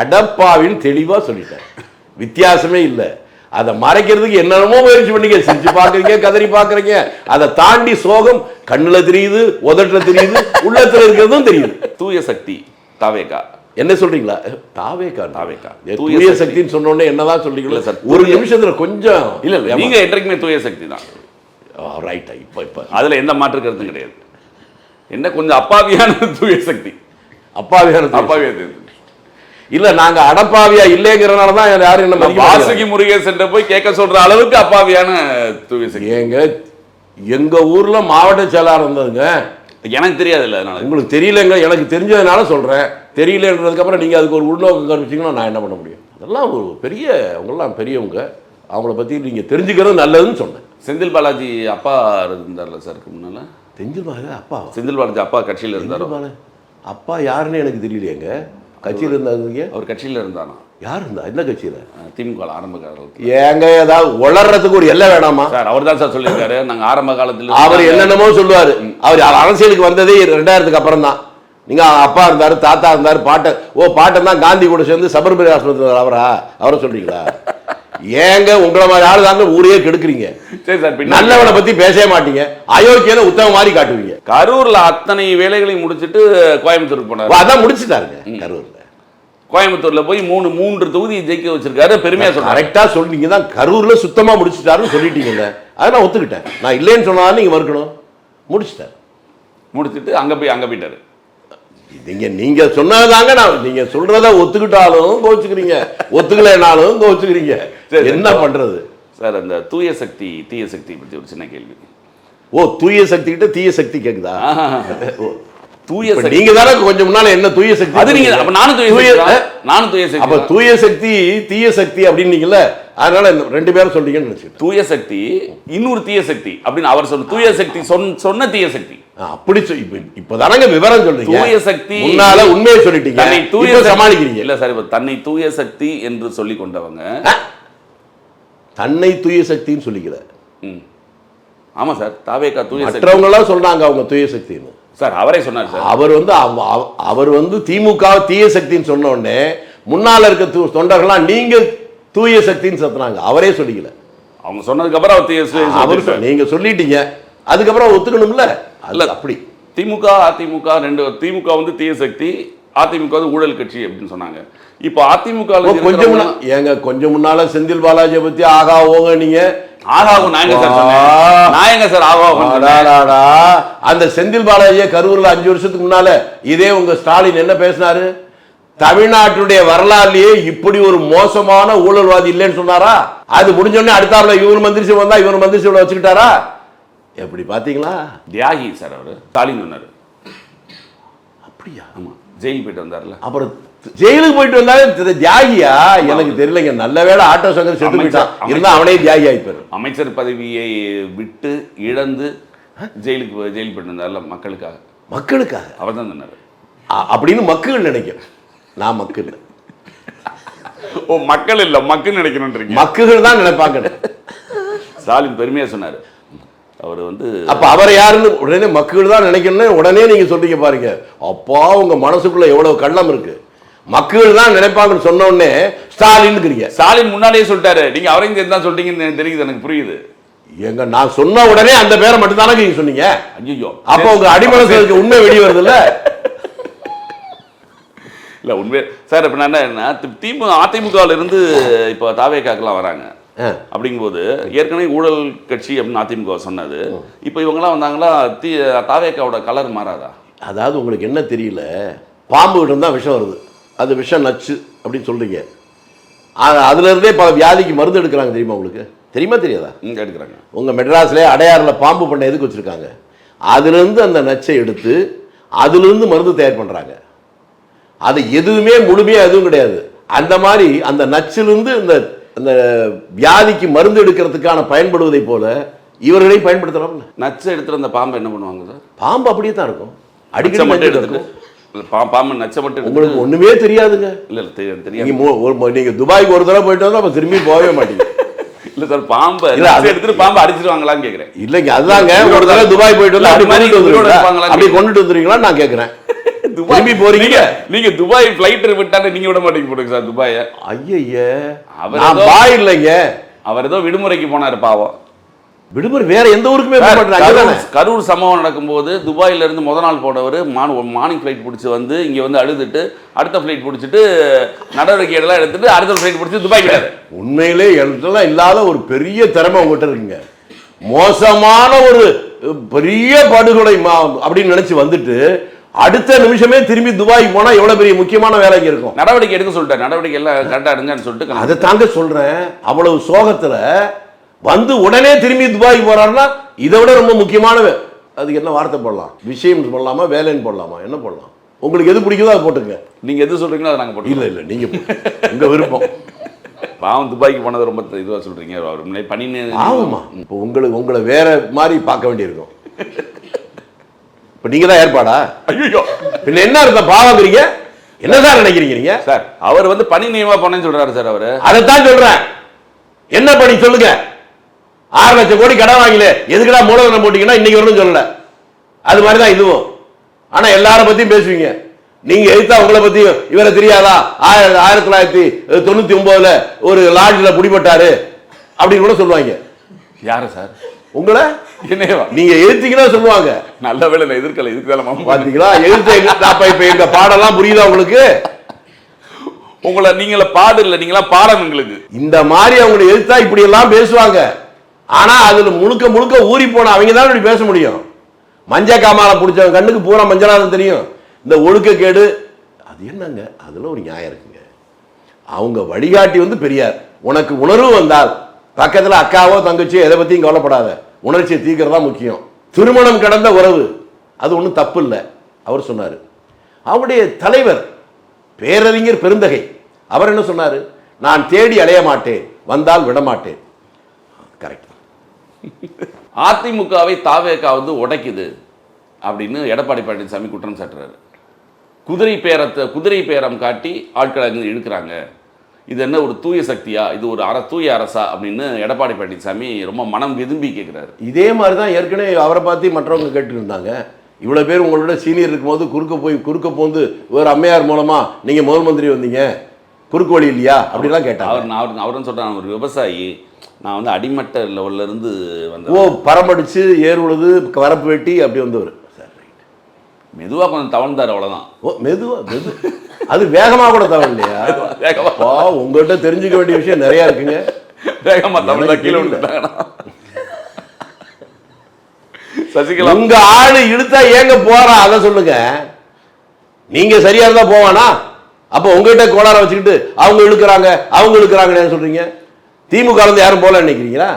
அடப்பாவின்னு தெளிவா சொல்லிட்டேன். வித்தியாசமே இல்லை. அதை மறைக்கிறதுக்கு என்னென்னமோ முயற்சி பண்ணீங்க. சிரிச்சு பாக்குறீங்க, கதறி பாக்குறீங்க. அதை தாண்டி சோகம் கண்ணுல தெரியுது, உதட்டுல தெரியுது, உள்ளத்துல இருக்கிறதும் தெரியுது. தூய சக்தி தாவேகா என்ன சொல்றீங்களா? தாவேகா தூய சக்தின்னு சொன்னோடனே என்னதான் சொல்றீங்களா சார்? ஒரு நிமிஷத்துல கொஞ்சம் இல்ல, நீங்க என்றைக்குமே தூய சக்தி தான். ரைட்டா? இப்ப அதுல எந்த மாற்று கருத்தும் கிடையாது. என்ன கொஞ்சம் அப்பாவியான தூய சக்தி. அப்பாவியான இல்ல, நாங்க அடப்பாவியா இல்லைங்கிறனால தான் யாரும் என்ன வாசுகி முருகேசன் போய் கேட்க சொல்ற அளவுக்கு அப்பாவியான தூய சக்தி. எங்க ஊர்ல மாவட்ட செயலாளர் இருந்ததுங்க. எனக்கு தெரியாது. இல்லை, அதனால உங்களுக்கு தெரியலங்க. எனக்கு தெரிஞ்சதுனால சொல்றேன். தெரியலன்றதுக்கு அப்புறம் நீங்க அதுக்கு ஒரு உள்நோக்கம் கற்பிச்சிங்கன்னா நான் என்ன பண்ண முடியும்? அதெல்லாம் ஒரு பெரிய, அவங்களாம் பெரியவங்க. அவங்கள பத்தி நீங்க தெரிஞ்சுக்கிறது நல்லதுன்னு சொன்னேன். செந்தில் பாலாஜி அப்பா இருந்தார்ல சார் முன்னால. செந்தில் பாலாஜி அப்பா? செந்தில் பாலாஜி அப்பா கட்சியில் இருந்தார். அப்பா யாருன்னு எனக்கு தெரியலையேங்க. கட்சியில் இருந்தாங்க. அவர் கட்சியில் இருந்தானா? யார் இருந்தா? என்ன கட்சியில? திமுக ஆரம்ப காலத்தில். ஏங்க ஏதாவது வளர்றதுக்கு ஒரு எல்லை வேணாமா சார்? அவர் தான் சார் சொல்லியிருக்காரு, நாங்க ஆரம்ப காலத்தில். அவர் என்னென்னமோ சொல்லுவாரு. அவர் அரசியலுக்கு வந்ததே 2000க்கு அப்புறம் தான். நீங்க அப்பா இருந்தாரு, தாத்தா இருந்தாரு, பாட்டன் தான் காந்தி கூட சேர்ந்து சபர்மதி ஆஸ்பத்திரி. அவரை சொல்றீங்களா? ஏங்க உங்களை மாதிரி ஆளு தாங்க ஊரையே கெடுக்குறீங்க. நல்லவனை பத்தி பேசவே மாட்டீங்க. அயோக்கியனை உத்தம மாதிரி காட்டுவீங்க. கரூர்ல அத்தனை வேலைகளையும் முடிச்சுட்டு கோயம்புத்தூருக்கு போனார். அதான் முடிச்சுட்டாருங்க கரூர்ல. கோயம்புத்தூர்ல போய் 3 தொகுதியை ஜெயிக்க வச்சிருக்காரு, பெருமையா சொல்றாரு. கரெக்டா சொல்றீங்க தான், கரூர்ல சுத்தமா முடிச்சிட்டாருன்னு சொல்லிட்டீங்கல்ல, அதை நான் ஒத்துக்கிட்டேன். நான் இல்லைன்னு சொன்னாலும் நீங்க மறுக்கணும். முடிச்சிட்டாரு, முடிச்சிட்டு அங்க போயிட்டாரு. நீங்க சொன்னதாங்க, நான் நீங்க சொல்றத ஒத்துக்கிட்டாலும் கோச்சுக்கிறீங்க, ஒத்துக்கலைனாலும் கோச்சுக்கிறீங்க. என்ன பண்றது சார்? அந்த தூய சக்தி தீய சக்தி பத்தி ஒரு சின்ன கேள்வி. ஓ, தூய சக்தி கிட்ட தீய சக்தி கேக்குதா? தூய சக்தி நீங்க தானே கொஞ்சம் முன்னால என்ன தூய சக்தி, அது நீங்க. அப்ப நானும் தூய சக்தி. அப்ப தூய சக்தி தீய சக்தி அப்படின்னீங்கல்ல, அதனால 2 பேரும் சொல்றீங்கன்னு நினைச்சேன். தூய சக்தி இன்னொரு தீய சக்தி அப்படின்னு அவர் சொன்ன தூய சக்தி சொன்ன தீய சக்தி அப்படி இப்பதானங்க விவரம் சொல்றீங்க. தூய சக்தி முன்னால உண்மையை சொல்லிட்டீங்க, தன்னை தூய சமாளிக்கிறீங்க. இல்ல சார், இப்ப தன்னை தூய சக்தி என்று சொல்லி கொண்டவங்க தன்னை தூய சக்தின்னு சொல்லிக்கிற. ஆமா சார், தாவேகா தூய சக்தி. மற்றவங்க எல்லாம் சொல்றாங்க அவங்க தூய சக்தின்னு. சார் அவரே சொன்னார் சார். அவர் வந்து திமுக தீய சக்தின்னு சொன்ன உடனே முன்னால இருக்க தொண்டர்கள்லாம் நீங்க தூய சக்தின்னு சத்துனாங்க. அவரே சொல்லிக்கல. அவங்க சொன்னதுக்கு அப்புறம் அவர் நீங்க சொல்லிட்டீங்க, அதுக்கப்புறம் ஒத்துக்கணும்ல. அல்ல, அப்படி திமுக அதிமுக திமுக வந்து தீய சக்தி, அதிமுக வந்து ஊழல் கட்சி அப்படின்னு சொன்னாங்க. இப்போ அதிமுக கொஞ்சம் முன்னால செந்தில் பாலாஜியை பத்தி ஆகா ஓங்க நீங்க. அந்த செந்தில் பாலாஜியை கரூர்ல 5 வருஷத்துக்கு முன்னால இதே உங்க ஸ்டாலின் என்ன பேசினாரு? தமிழ்நாட்டுடைய வரலாறுலயே இப்படி ஒரு மோசமான ஊழல்வாதி இல்லைன்னு சொன்னாரா? அது முடிஞ்சோடனே அடுத்தாப்புல இவர் மந்திரி வந்தா இவர் மந்திரி வச்சுக்கிட்டாரா? எப்படி பாத்தீங்களா? தியாகி சார் அவரு. ஸ்டாலின் சொன்னாரு. அப்படியா? ஆமா, ஜெயில் போயிட்டு வந்தார்ல. அப்புறம் ஜெயிலுக்கு போயிட்டு வந்தாலும் தியாகியா? எனக்கு தெரியலங்க. நல்ல வேளை ஆட்டோ சங்கர் செத்து போயிட்டான், இருந்தா அவனே தியாகி ஆயிப்பாரு. அமைச்சர் பதவியை விட்டு இழந்து ஜெயில் போயிட்டு வந்தார்ல மக்களுக்காக அவர் தான் சொன்னாரு அப்படின்னு மக்கள் நினைக்கிறேன். நான் மக்கள் ஓ, மக்கள் இல்ல மக்கள் நினைக்கணும்ன்றீங்க. மக்கள் தான் நினைப்பாங்க. ஸ்டாலின் பெருமையா சொன்னாரு. அவர் வந்து அப்ப அவரை யாருன்னு உடனே மக்கள் தான் நினைக்கணும்னு உடனே நீங்க சொல்றீங்க பாருங்க. அப்பா உங்க மனசுக்குள்ள எவ்வளவு கள்ளம் இருக்கு. மக்கள் தான் நினைப்பாங்கன்னு சொன்ன உடனே ஸ்டாலின் ஸ்டாலின் முன்னாலேயே சொல்லிட்டாரு. நீங்க அவரையும் சேர்ந்து தான் சொல்றீங்கன்னு தெரியுது, எனக்கு புரியுது. எங்க நான் சொன்ன உடனே அந்த பேரை மட்டும் தானே நீங்க சொன்னீங்க. ஐயோ, அப்ப உங்க அடிமனசுக்கு உண்மை வெளியே வருது இல்ல? இல்ல உண்மை சார். இப்ப நான் என்ன அதிமுகல இருந்து இப்ப தாவேகாக்கெல்லாம் வராங்க. அப்படிங்கும்போது ஏற்கனவே ஊழல் கட்சி அப்படின்னு அதிமுக சொன்னது, இப்ப இவங்கெல்லாம் வந்தாங்களா, தாவேகாவோட கலர் மாறாதா? அதாவது உங்களுக்கு என்ன தெரியல, பாம்பு கிட்ட இருந்தா விஷம் வருது, அது விஷம் நச்சு அப்படின்னு சொல்றீங்க. அதுல இருந்தே பல வியாதிக்கு மருந்து எடுக்கிறாங்க. தெரியுமா உங்களுக்கு? தெரியுமா தெரியாதா? எடுக்கிறாங்க. உங்க மெட்ராஸ்ல அடையாறுல பாம்பு பண்ண எதுக்கு வச்சிருக்காங்க? அதுல இருந்து அந்த நச்சை எடுத்து அதுல இருந்து மருந்து தயார் பண்றாங்க. அது எதுவுமே முழுமையா எதுவும் கிடையாது. அந்த மாதிரி அந்த நச்சிலிருந்து இந்த வியாதிக்கு மருந்து எடுக்கிறதுக்கான பயன்படுவதை போல இவர்களையும் பயன்படுத்தலாம். நச்சு எடுத்துட்டு அந்த பாம்பு என்ன பண்ணுவாங்க சார்? பாம்பு அப்படியே தான் இருக்கும். அடிக்கடி மட்டும் எடுத்துட்டு பாம்பு நச்சை மட்டும் உங்களுக்கு ஒண்ணுமே தெரியாதுங்க. இல்ல தெரியாது. நீங்க துபாய்க்கு ஒரு தடவை போயிட்டு வந்தா அப்ப திரும்பி போகவே மாட்டீங்க. இல்ல சார், பாம்பு எடுத்துட்டு பாம்பு அடிச்சிருவாங்களான்னு கேக்குறேன். இல்லைங்க, அதுதாங்க ஒரு தடவை துபாய் போயிட்டு வந்து அப்படி கொண்டுட்டு வந்துருவீங்களா நான் கேக்குறேன். திரும்பி போறீங்க நீங்க துபாய் பிளைட் விட்டாங்க, நீங்க விட மாட்டீங்க போடுங்க சார் துபாய. ஐயா, அவர் பாய் இல்லைங்க, அவர் ஏதோ விடுமுறைக்கு போனாரு பாவம். விடுமுறை வேற எந்த ஊருக்குமே கரூர் சம்பவம் நடக்கும்போது துபாயில இருந்து முத நாள் போனவர் மார்னிங் ஃபிளைட் பிடிச்சி வந்து இங்க வந்து அழுதுட்டு அடுத்த ஃபிளைட் பிடிச்சிட்டு நடவடிக்கை எல்லாம் எடுத்துட்டு அடுத்த ஃபிளைட் பிடிச்சி துபாய் கிட்டாரு. உண்மையிலே எல்லாம் இல்லாத ஒரு பெரிய திறமை உங்ககிட்ட இருக்குங்க. மோசமான ஒரு பெரிய படுகொலை அப்படின்னு நினைச்சு வந்துட்டு அடுத்த நிமிஷமே திரும்பி துபாய் போனா எவ்வளவு பெரிய முக்கியமான வேலைக்கு இருக்கும். நடவடிக்கை எடுக்க சொல்லிட்டாரு. நடவடிக்கை எல்லாம் கரெக்டா எடுங்கன்னு சொல்லிட்டு அதை தாங்க சொல்றேன். அவ்வளவு சோகத்துல வந்து உடனே திரும்பி துபாய்க்கு போறாருன்னா இதை விட ரொம்ப முக்கியமான அதுக்கு என்ன வார்த்தை போடலாம்? விஷயம் போடலாமா, வேலைன்னு போடலாமா, என்ன போடலாம்? உங்களுக்கு எது பிடிக்குதோ அதை போட்டுங்க. நீங்க எது சொல்றீங்களோ அதை நாங்க போட்டு. இல்ல நீங்க உங்க விருப்பம். பாவம் துபாய்க்கு போனது ரொம்ப இதுவா சொல்றீங்க. அவர் பணின்னு ஆமாமா. இப்போ உங்களை வேற மாதிரி பார்க்க வேண்டியிருக்கும். இப்ப நீங்க தான் ஏற்பாடா? ஐயோ, பின்ன என்ன அர்த்தம் பாவங்கிறீங்க? என்னதான் நினைக்கிறீங்க நீங்க? சார் அவர் வந்து பணி நியமா பண்ணேன்னு சொல்றாரு சார். அவரு அதைத்தான் சொல்றேன். என்ன பணி சொல்லுங்க? 6 லட்சம் கோடி கடன் வாங்கல, எதுக்குடா மூலதனம் போட்டீங்கன்னா இன்னைக்கு வரணும் சொல்லல. அது மாதிரிதான் இதுவும். ஆனா எல்லார பத்தியும் பேசுவீங்க. நீங்க எதிர்த்தா உங்களை பத்தியும் இவரை தெரியாதா? 1999 ஒரு லாட்ஜ்ல பிடிபட்டாரு அப்படின்னு கூட சொல்லுவாங்க. யாரு சார்? உங்களை நீங்க எதிர்த்தீங்கன்னா சொல்லுவாங்க. நல்ல வேலை நான் எதிர்க்கல. இதுக்கு பாத்தீங்களா? எதிர்த்த இப்ப எங்க பாடெல்லாம் புரியுதா உங்களுக்கு? உங்களை நீங்கள பாடு இல்ல, நீங்களா பாடம் எங்களுக்கு. இந்த மாதிரி அவங்களை எதிர்த்தா இப்படி எல்லாம் பேசுவாங்க. ஆனா அதுல முழுக்க முழுக்க ஊறி போன அவங்க தான் இப்படி பேச முடியும். மஞ்ச காமால பிடிச்சவங்க கண்ணுக்கு பூரா மஞ்சளாதான் தெரியும். இந்த ஒழுக்கக்கேடு அது என்னங்க, அதுல ஒரு நியாயம் இருக்குங்க. அவங்க வழிகாட்டி வந்து பெரியார். உனக்கு உணர்வு வந்தால் பக்கத்துல அக்காவோ தங்கச்சியோ எதை பத்தியும் கவலைப்படாத, உணர்ச்சியை தீர்க்கிறதா முக்கியம். திருமணம் கடந்த உறவு அது ஒன்றும் தப்பு இல்லை அவர் சொன்னார். அவருடைய தலைவர் பேரறிஞர் பெருந்தகை அவர் என்ன சொன்னார்? நான் தேடி அலைய மாட்டேன், வந்தால் விட மாட்டேன். கரெக்ட். அதிமுகவை தாவேகா வந்து உடைக்குது அப்படின்னு எடப்பாடி பழனிசாமி குற்றம் சாட்டுறாரு. குதிரை பேரம் காட்டி ஆட்களை இழுக்கிறாங்க. இது என்ன ஒரு தூய சக்தியா, இது ஒரு தூய அரசா அப்படின்னு எடப்பாடி பழனிசாமி ரொம்ப மனம் விரும்பி கேட்கிறாரு. இதே மாதிரி தான் ஏற்கனவே அவரை பார்த்து மற்றவங்க கேட்டு இருந்தாங்க. இவ்வளவு பேர் உங்களோட சீனியர் இருக்கும்போது குறுக்க போந்து ஒரு அம்மையார் மூலமா நீங்க முதல் மந்திரி வந்தீங்க, குறுக்கு வழி இல்லையா அப்படிலாம் கேட்டாங்க. அவரும் சொல்றாங்க, ஒரு விவசாயி, நான் வந்து அடிமட்ட லெவல்ல இருந்து வந்து பரமடிச்சு ஏர் உழுது வரப்பு வெட்டி அப்படி வந்தவர். மெதுவா கொஞ்சம் தவழ்ந்தார், அவ்வளவுதான். மெதுவா அது வேகமா கூட தவறு இல்லையா? உங்கள்கிட்ட தெரிஞ்சுக்க வேண்டிய விஷயம் நிறைய இருக்குங்க. வேகமா தவழ்ந்தா கீழே விழுந்துட்டாங்க. சசிகலா உங்க ஆளு இழுத்தா ஏங்க போறா அதை சொல்லுங்க. நீங்க சரியா இருந்தா போவானா? அப்ப உங்ககிட்ட கோளார வச்சுக்கிட்டு அவங்க இழுக்கிறாங்கன்னு சொல்றீங்க. திமுக இருந்து யாரும் போல நினைக்கிறீங்களா?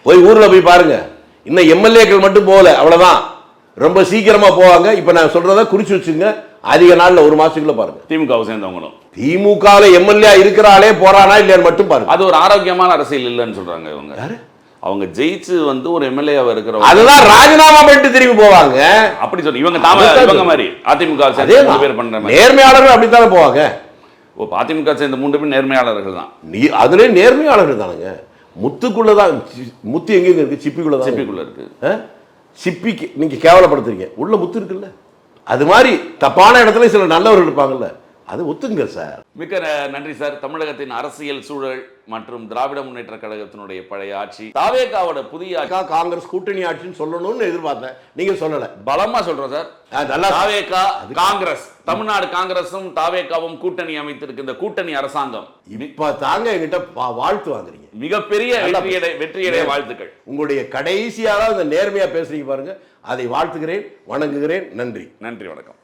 போய் ஊர்ல போய் பாருங்க. இன்னும் எம்எல்ஏக்கள் மட்டும் போகல, அவ்வளவுதான். ரொம்ப சீக்கிரமா போவாங்க. இப்ப நான் சொல்றத குறிச்சு வச்சுங்க. அதிக நாள்ல ஒரு மாசத்துக்குள்ள பாருங்க. திமுக சேர்ந்தவங்களும் திமுக எம்எல்ஏ இருக்கிறாளே போறானா இல்லையான்னு மட்டும் பாருங்க. அது ஒரு ஆரோக்கியமான அரசியல் இல்லைன்னு சொல்றாங்க இவங்க. அவங்க ஜெயிச்சு வந்து ஒரு எம்எல்ஏவா இருக்கிறவங்க அதுதான் ராஜினாமா பண்ணிட்டு திரும்பி போவாங்க. அப்படி சொல்லி இவங்க மாதிரி அதிமுக சேர்ந்த பேர் பண்ற மாதிரி நேர்மையாளர்கள் அப்படித்தானே போவாங்க. ஓ, அதிமுக சேர்ந்த 3 பேர் நேர்மையாளர்கள் தான். அதுல நேர்மையாளர்கள் தானுங்க. முத்துக்குள்ளதான் முத்து எங்க இருக்கு? சிப்பிக்குள்ள இருக்கு. சிப்பிக்கு நீங்க கேவலப்படுத்துறீங்க, உள்ள முத்து இருக்குல்ல. அது மாதிரி தப்பான இடத்துல சில நல்லவர்கள் இருப்பாங்கல்ல, அது ஒத்துங்க சார். மிக்க நன்றி சார். தமிழகத்தின் அரசியல் சூழல் மற்றும் திராவிட முன்னேற்ற கழகத்தினுடைய பழைய ஆட்சி, தாவேகாவோட புதிய காங்கிரஸ் கூட்டணி ஆட்சின்னு சொல்லணும்னு எதிர்பார்த்தேன், நீங்க சொல்லல. பலமா சொல்றோம் சார். தாவேகா காங்கிரஸ், தமிழ்நாடு காங்கிரசும் தாவேகாவும் கூட்டணி அமைத்திருக்கு. இந்த கூட்டணி அரசாங்கம் இப்ப தாங்க என்கிட்ட வாழ்த்து வாங்குறீங்க. மிகப்பெரிய வெற்றியடைய வாழ்த்துக்கள். உங்களுடைய கடைசியாக இந்த நேர்மையா பேசுறீங்க பாருங்க, அதை வாழ்த்துகிறேன், வணங்குகிறேன். நன்றி, வணக்கம்.